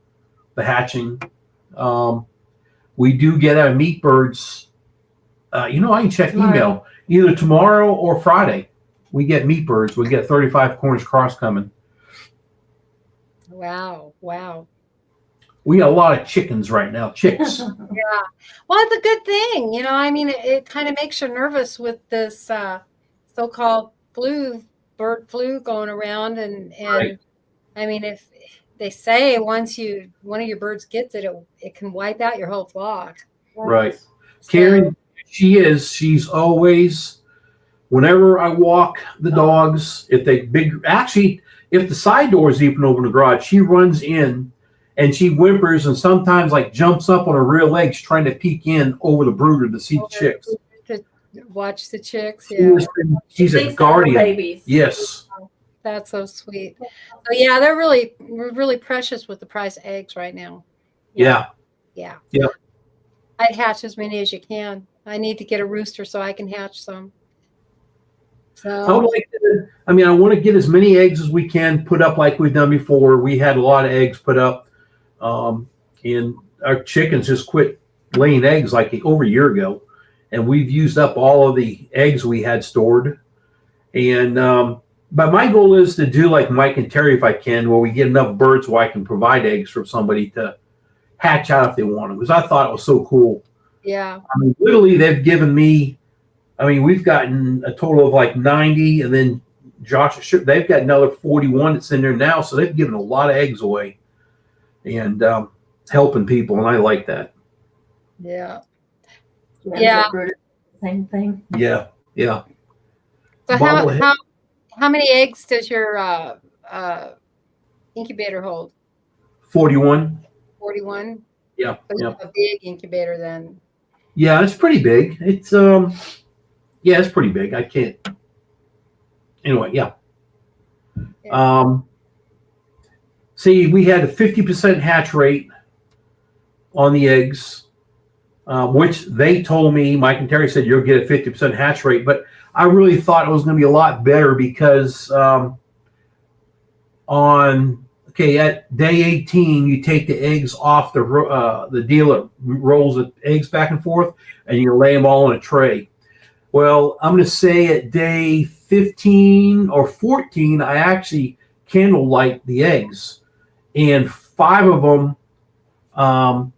the hatching. We do get our meat birds. I can check email either tomorrow or Friday. We get meat birds. We get 35 Cornish cross coming. Wow. We got a lot of chickens right now, chicks. Yeah. Well, it's a good thing. It kind of makes you nervous with this so-called bird flu going around. And Right. If they say once one of your birds gets it, it can wipe out your whole flock. Right. Karen, she's always, whenever I walk the dogs, if the side door is even open in the garage, she runs in and she whimpers and sometimes jumps up on her rear legs trying to peek in over the brooder to see the chicks. To watch the chicks. Yeah. She's a guardian. Babies. Yes. That's so sweet. So yeah, we're really precious with the price of eggs right now. Yeah. Yeah. Yeah. I'd hatch as many as you can. I need to get a rooster so I can hatch some. So I want to get as many eggs as we can put up like we've done before. We had a lot of eggs put up, and our chickens just quit laying eggs over a year ago, and we've used up all of the eggs we had stored. And but my goal is to do like Mike and Terry if I can, where we get enough birds where I can provide eggs for somebody to hatch out if they want them, because I thought it was so cool. Yeah. Literally, they've given me. We've gotten a total of 90, and then Josh, they've got another 41 that's in there now. So they've given a lot of eggs away and helping people, and I like that. Yeah. Yeah. Same thing. Yeah. Yeah. So how many eggs does your incubator hold? 41. 41. Yeah. So you have a big incubator then. Yeah, it's pretty big. It's it's pretty big. I can't. Anyway, yeah. See, we had a 50% hatch rate on the eggs, which they told me, Mike and Terry said, you'll get a 50% hatch rate. But I really thought it was going to be a lot better because at day 18, you take the eggs off the dealer rolls the eggs back and forth, and you lay them all in a tray. Well, I'm going to say at day 15 or 14, I actually candlelight the eggs, and 5 of them. I'm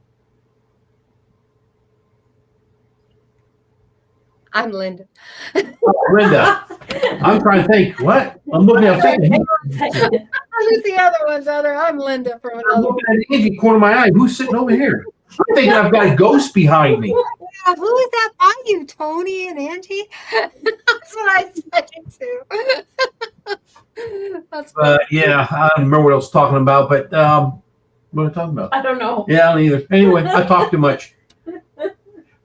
Linda. Linda, I'm trying to think. What? I'm looking at thinking. Who's the other one's other? I'm Linda from I'm another. looking at Angie, corner of my eye. Who's sitting over here? I'm thinking I've got a ghost behind me. Yeah, who is that by you, Tony and Angie? That's what I said too. That's Yeah, I don't remember what I was talking about, but what am I talking about? I don't know. Yeah, I don't either. Anyway, I talk too much.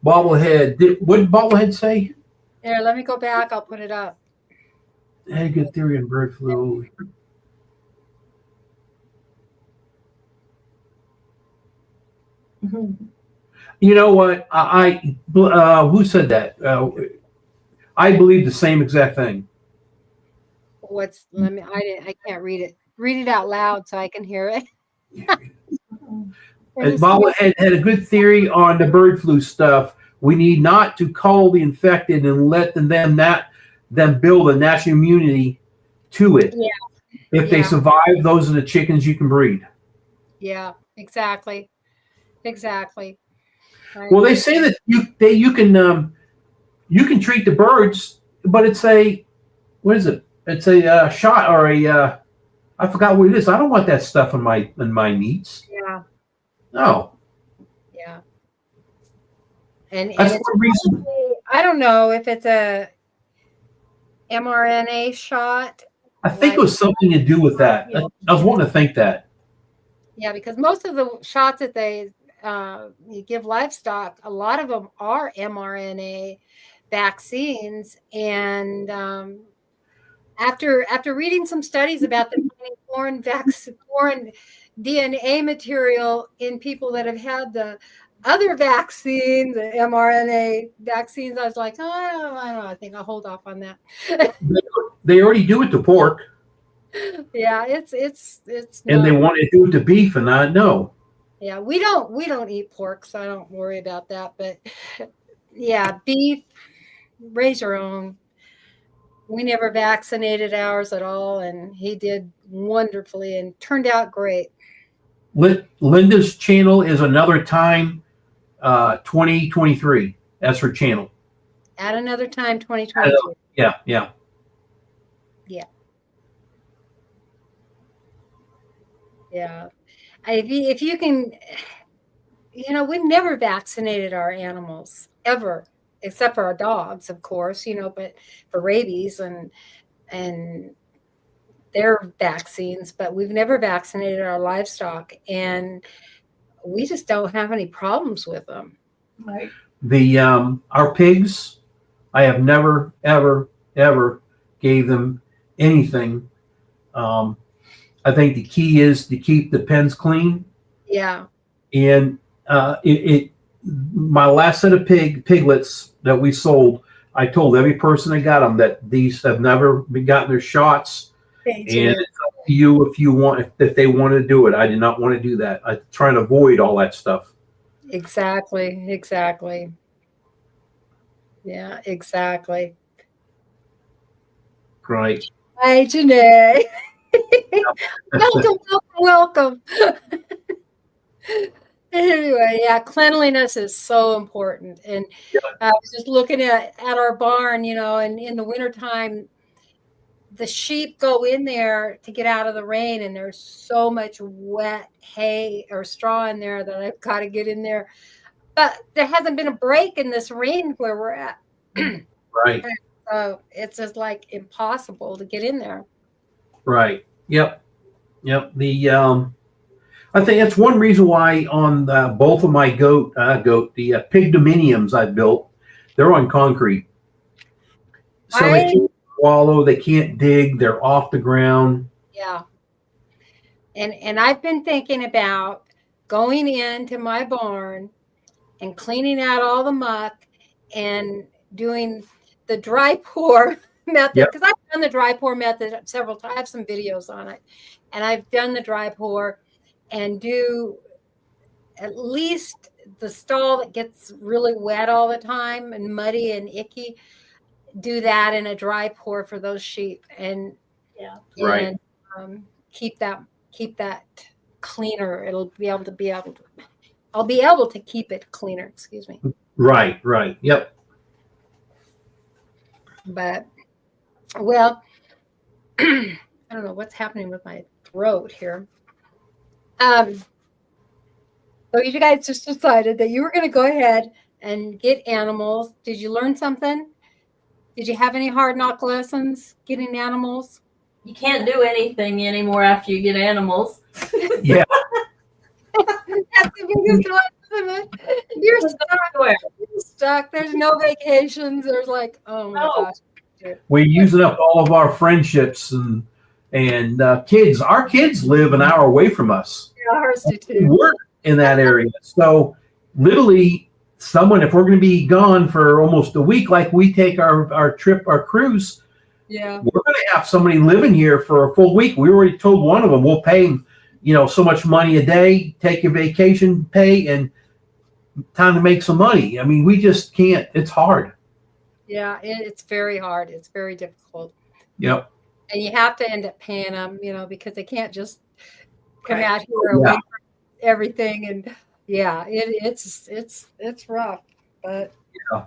Bobblehead. What did Bobblehead say? Here, let me go back. I'll put it up. I had a good theory on bird flu. You know what? Who said that? I believe the same exact thing. I can't read it. Read it out loud so I can hear it. And Bobblehead had a good theory on the bird flu stuff. We need not to call the infected and let them build a natural immunity to it. Yeah. If they survive, those are the chickens you can breed. Yeah, exactly. Exactly. Right. Well, they say that you can treat the birds, but it's what is it? it's a shot or a I forgot what it is. I don't want that stuff in my meats. Yeah. No. Yeah. And That's it's one reason. probably, I don't know if it's a mRNA shot. I think it was something to do with that. I was wanting to think that. Yeah, because most of the shots that they you give livestock, a lot of them are mRNA vaccines. And after reading some studies about the foreign DNA material in people that have had the other vaccines, the mRNA vaccines, I was like, oh, I don't know. I think I'll hold off on that. They already do it to pork. Yeah, it's And they not, want to do it to beef, and I know. yeah, we don't eat pork, so I don't worry about that. But yeah, beef, raise your own. We never vaccinated ours at all, and he did wonderfully and turned out great. Linda's channel is Another Time 2023. That's her channel. At Another Time 2023. Yeah. Yeah. Yeah. If you can, we've never vaccinated our animals ever, except for our dogs, of course, but for rabies and their vaccines, but we've never vaccinated our livestock, and we just don't have any problems with them. Right. Our pigs, I have never, ever, ever gave them anything. I think the key is to keep the pens clean. Yeah. And my last set of piglets that we sold, I told every person that got them that these have never gotten their shots. And it's up to you if they want to do it. I did not want to do that. I try to avoid all that stuff. Exactly. Yeah, exactly. Right. Hi, Janae. Welcome. Anyway, yeah, cleanliness is so important. And I was just looking at our barn, and in the wintertime, the sheep go in there to get out of the rain, and there's so much wet hay or straw in there that I've got to get in there. But there hasn't been a break in this rain where we're at. Right. So it's just like impossible to get in there. Right. Yep. I think that's one reason why on both of my the pig dominiums I built, they're on concrete. So they can't wallow, they can't dig, they're off the ground. Yeah. And I've been thinking about going into my barn and cleaning out all the muck and doing the dry pour method, because I've done the dry pour method several times. I have some videos on it, and I've done the dry pour and do at least the stall that gets really wet all the time and muddy and icky, do that in a dry pour for those sheep and keep that cleaner. I'll be able to keep it cleaner, excuse me. Right. Yep. But well, I don't know what's happening with my throat here. So you guys just decided that you were going to go ahead and get animals. Did you learn something? Did you have any hard knock lessons getting animals? You can't do anything anymore after you get animals. Yeah. That's the biggest one, isn't it? You're stuck. There's no vacations. There's like, oh my gosh. We're using up all of our friendships and kids. Our kids live an hour away from us. Yeah, ours do too. We work in that area. So literally if we're going to be gone for almost a week, like we take our cruise, we're going to have somebody living here for a full week. We already told one of them we'll pay him, so much money a day, take your vacation pay, and time to make some money. I mean, we just can't. It's hard. Yeah, it's very hard. It's very difficult. Yep. And you have to end up paying them, because they can't just come out here away from everything. And it's rough. But our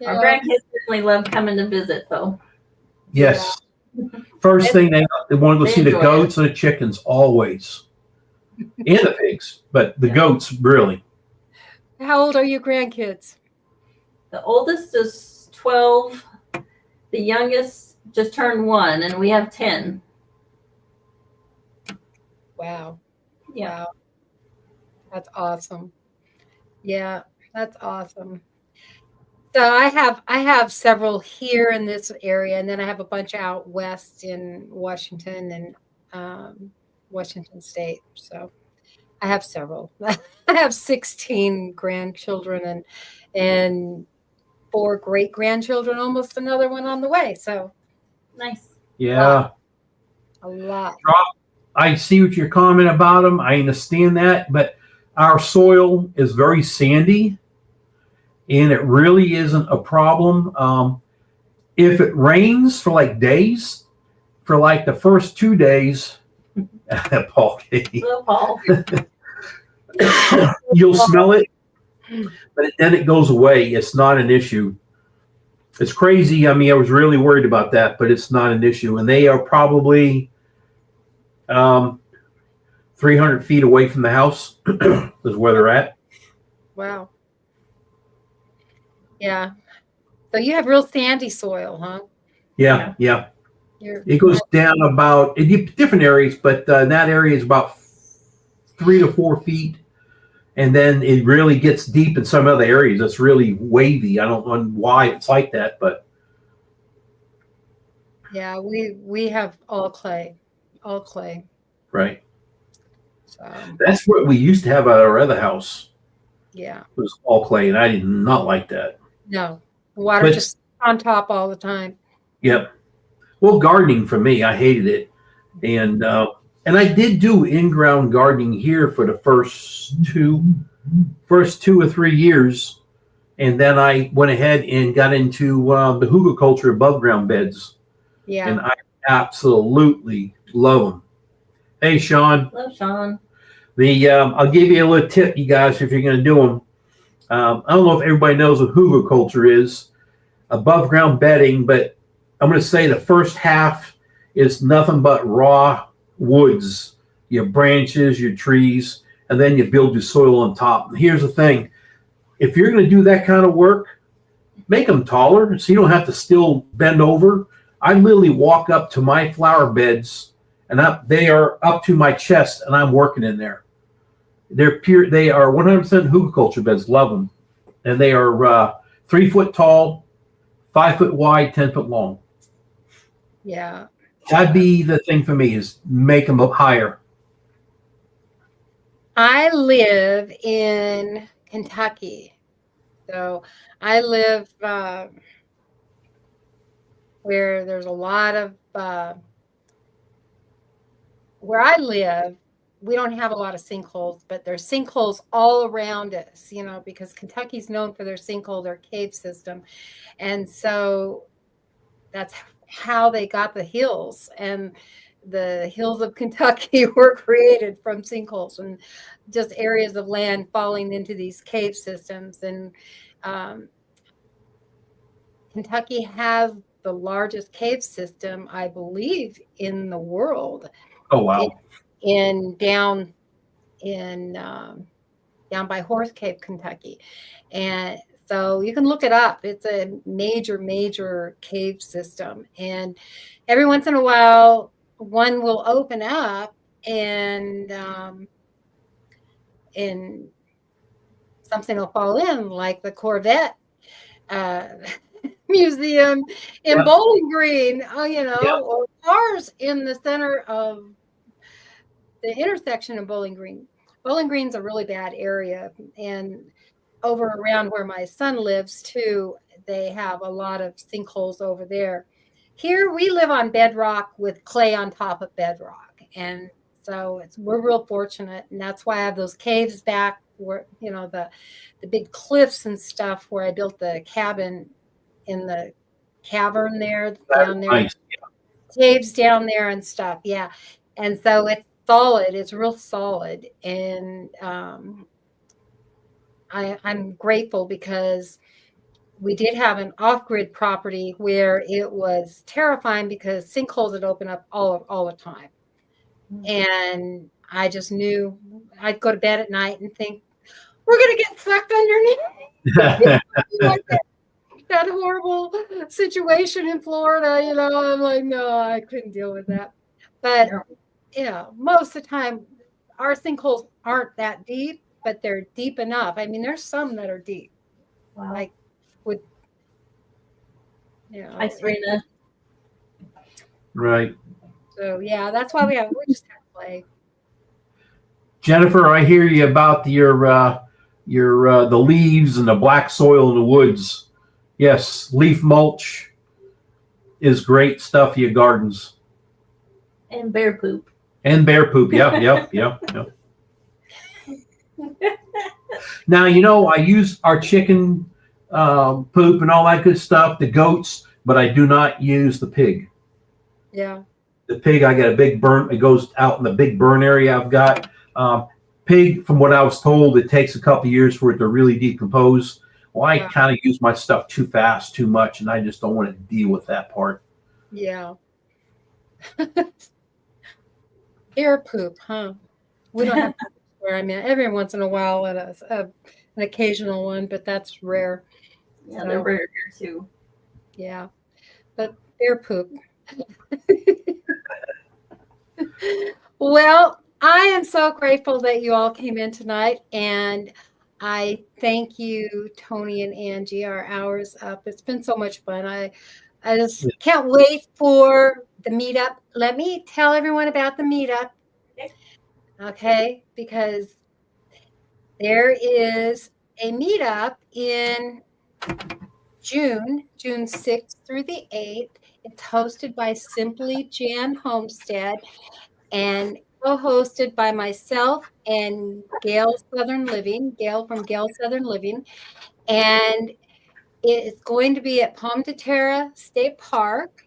grandkids certainly love coming to visit, though. Yes. First thing they want to go They see the enjoy goats and the chickens always, and the pigs, but the goats really. How old are your grandkids? The oldest is 12. The youngest just turned 1, and we have 10. Wow. Yeah. Wow. That's awesome. Yeah, that's awesome. So I have several here in this area, and then I have a bunch out west in Washington and Washington State. So I have several. I have 16 grandchildren and 4 great grandchildren, almost another one on the way. So Nice. Yeah. a lot. I see what your comment about them. I understand that, but our soil is very sandy, and it really isn't a problem. If it rains for like days, for like the first 2 days, Paul, Hello, Paul. you'll smell it, but then it goes away. It's not an issue. It's crazy. I mean, I was really worried about that, but it's not an issue. And they are probably 300 feet away from the house is where they're at. Wow. Yeah. So you have real sandy soil, huh? Yeah, yeah. You're, It goes down about different areas, but that area is about 3 to 4 feet. And then it really gets deep in some other areas. It's really wavy. I don't know why it's like that, but yeah, we have all clay. right. So That's what we used to have at our other house. yeah. It was all clay, and I did not like that. No. Water But- just on top all the time. Yep. Well, gardening for me, I hated it, and I did do in-ground gardening here for the first two or 3 years, and then I went ahead and got into the hugelkultur above ground beds, Yeah. and I absolutely love them. Hey, Sean. Hello, Sean. I'll give you a little tip, you guys, if you're going to do them. I don't know if everybody knows what hugelkultur is, above ground bedding, but I'm going to say the first half is nothing but raw woods, your branches, your trees, and then you build your soil on top. And here's the thing. If you're going to do that kind of work, make them taller so you don't have to still bend over. I literally walk up to my flower beds, and they are up to my chest, and I'm working in there. They're pure. They are 100% hugelkultur beds. Love them, and they are 3 foot tall, 5 foot wide, 10 foot long. Yeah. That'd be the thing for me, is make them up higher. I live in Kentucky. So I live where there's a lot of where I live, we don't have a lot of sinkholes, but there's sinkholes all around us, because Kentucky's known for their sinkhole, their cave system. And so that's how they got the hills. And the hills of Kentucky were created from sinkholes and just areas of land falling into these cave systems. And Kentucky has the largest cave system, I believe, in the world. Oh, wow. Down by Horse Cave, Kentucky. And so you can look it up. It's a major cave system. And every once in a while, one will open up and something will fall in, like the Corvette museum in Bowling Green, or cars in the center of the intersection of Bowling Green. Bowling Green's a really bad area, and over around where my son lives too, they have a lot of sinkholes over there. Here we live on bedrock with clay on top of bedrock, and so we're real fortunate, and that's why I have those caves back where the big cliffs and stuff where I built the cabin in the cavern there down there. Nice. Caves down there and stuff, yeah. And so it's solid. It's real solid, and I'm grateful because we did have an off-grid property where it was terrifying because sinkholes would open up all the time. And I just knew I'd go to bed at night and think, we're going to get sucked underneath. Like that horrible situation in Florida, you know. I'm like, no, I couldn't deal with that. But yeah, most of the time, our sinkholes aren't that deep, but they're deep enough. I mean, there's some that are deep. Wow. Like with, you know. Hi, Serena. Right. So yeah, that's why we just have to play. Jennifer, I hear you about your the leaves and the black soil in the woods. Yes, leaf mulch is great stuff for your gardens. And bear poop. And bear poop. Yep. Now, you know, I use our chicken poop and all that good stuff, the goats, but I do not use the pig. Yeah. The pig, I got a big burn. It goes out in the big burn area I've got. Pig, from what I was told, it takes a couple years for it to really decompose. Well, I kind of use my stuff too fast, too much, and I just don't want to deal with that part. Yeah. Bear poop, huh? We don't have where I mean, every once in a while, an occasional one, but that's rare. Yeah, they're rare here too. Yeah, but bear poop. Well, I am so grateful that you all came in tonight, and I thank you, Tony and Angie. Our hour's up. It's been so much fun. I just can't wait for the meetup. Let me tell everyone about the meetup. Okay, because there is a meetup in June 6th through the 8th. It's hosted by Simply Jan Homestead and co-hosted by myself and Gail from Gail Southern Living. And it's going to be at Palm de Terra State Park.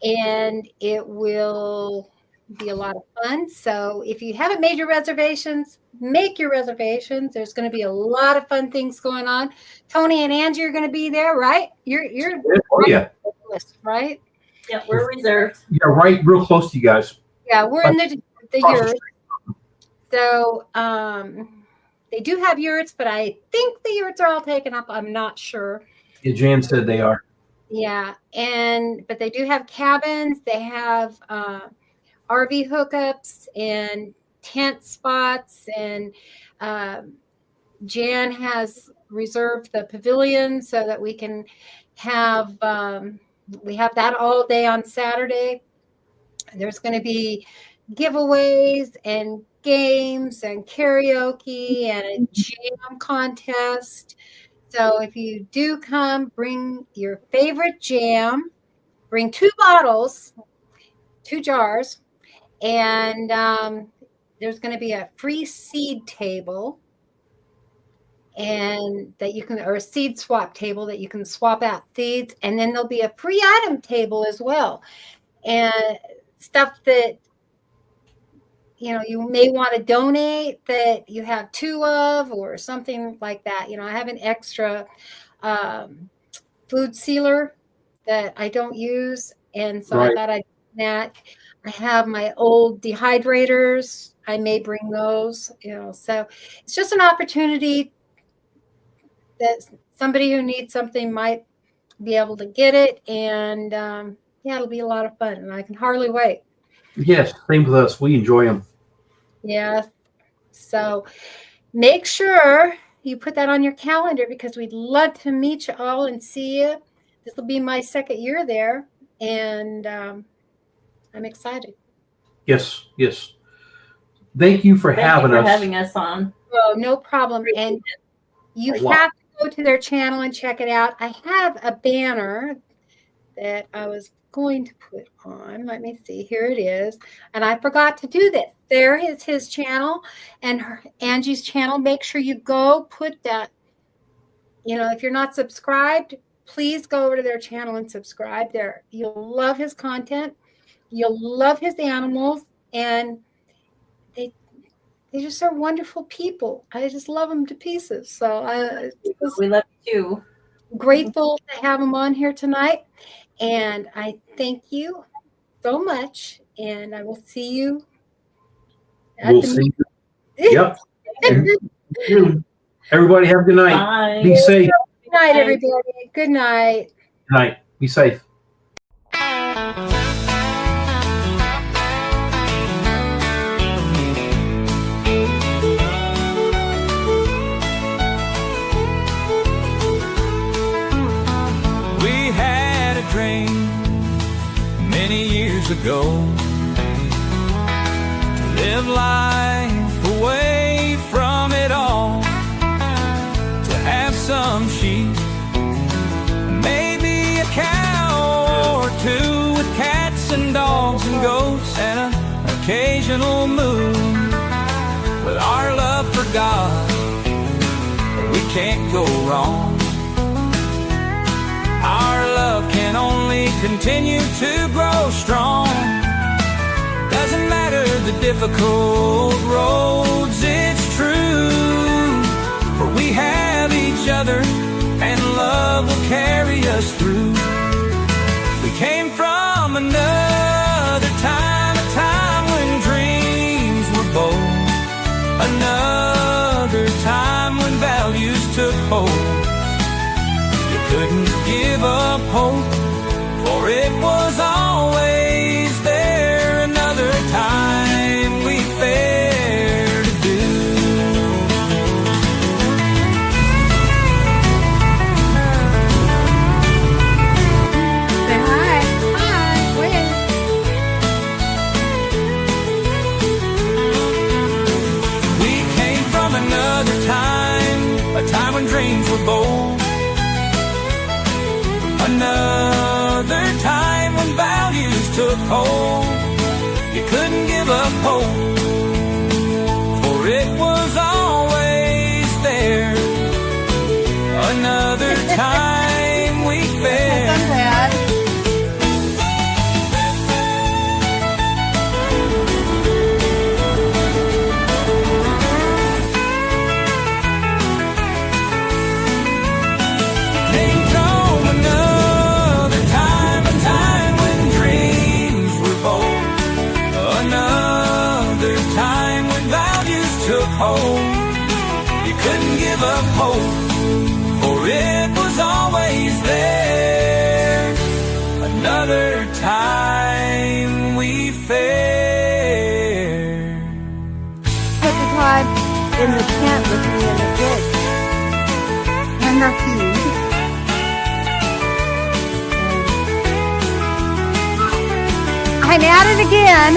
And it will be a lot of fun. So if you haven't made your reservations, make your reservations. There's going to be a lot of fun things going on. Tony and Angie are going to be there, right? You're list, right? Yeah, we're reserved. Yeah, right, real close to you guys. Yeah, we're in the yurts. So they do have yurts, but I think the yurts are all taken up. I'm not sure. Yeah, Jan said they are. Yeah, but they do have cabins. They have RV hookups and tent spots, and Jan has reserved the pavilion so that we can have we have that all day on Saturday. There's going to be giveaways and games and karaoke and a jam contest. So if you do come, bring your favorite jam, bring 2 bottles, 2 jars, and there's going to be a free seed table and that you can, or a seed swap table that you can swap out seeds. And then there'll be a free item table as well. And stuff that, you know, you may want to donate that you have 2 of or something like that. You know, I have an extra food sealer that I don't use. And so I thought I'd do that. I have my old dehydrators. I may bring those, you know, so it's just an opportunity that somebody who needs something might be able to get it. And yeah, it'll be a lot of fun and I can hardly wait. Yes, same with us. We enjoy them. Yeah. So make sure you put that on your calendar because we'd love to meet you all and see you. This will be my 2nd year there. And I'm excited. Yes. Thank you for having us on. Oh, no problem. And you have to go to their channel and check it out. I have a banner that I was going to put on. Let me see. Here it is. And I forgot to do this. There is his channel and Angie's channel. Make sure you go put that. You know, if you're not subscribed, please go over to their channel and subscribe there. You'll love his content. You'll love his animals. And they just are wonderful people. I just love them to pieces. So we love you too. grateful to have them on here tonight. And I thank you so much. And I will see you. We'll see you. Yep. And everybody have a good night. Bye. Be safe. Good night, everybody. Good night. Good night. Be safe. We had a dream many years ago to live life away from it all, to have some sheep, maybe a cow or two, with cats and dogs and goats and an occasional moon. With our love for God, we can't go wrong. Our love can only continue to grow strong. Doesn't matter the difficult roads, it's true. For we have each other, and love will carry us through. We came from another time, a time when dreams were bold, another time when values took hold. Couldn't give up hope, for it was always there. Another time we fared to do. Say hi. Hi. Wait. We came from another time, a time when dreams were bold, another time when values took hold. You couldn't give up hope, for it was always there. Another time we fared. You couldn't give up hope, for it was always there. Another time we fared. Put the Todd in the tent with me in the kids. And the feed. I'm at it again.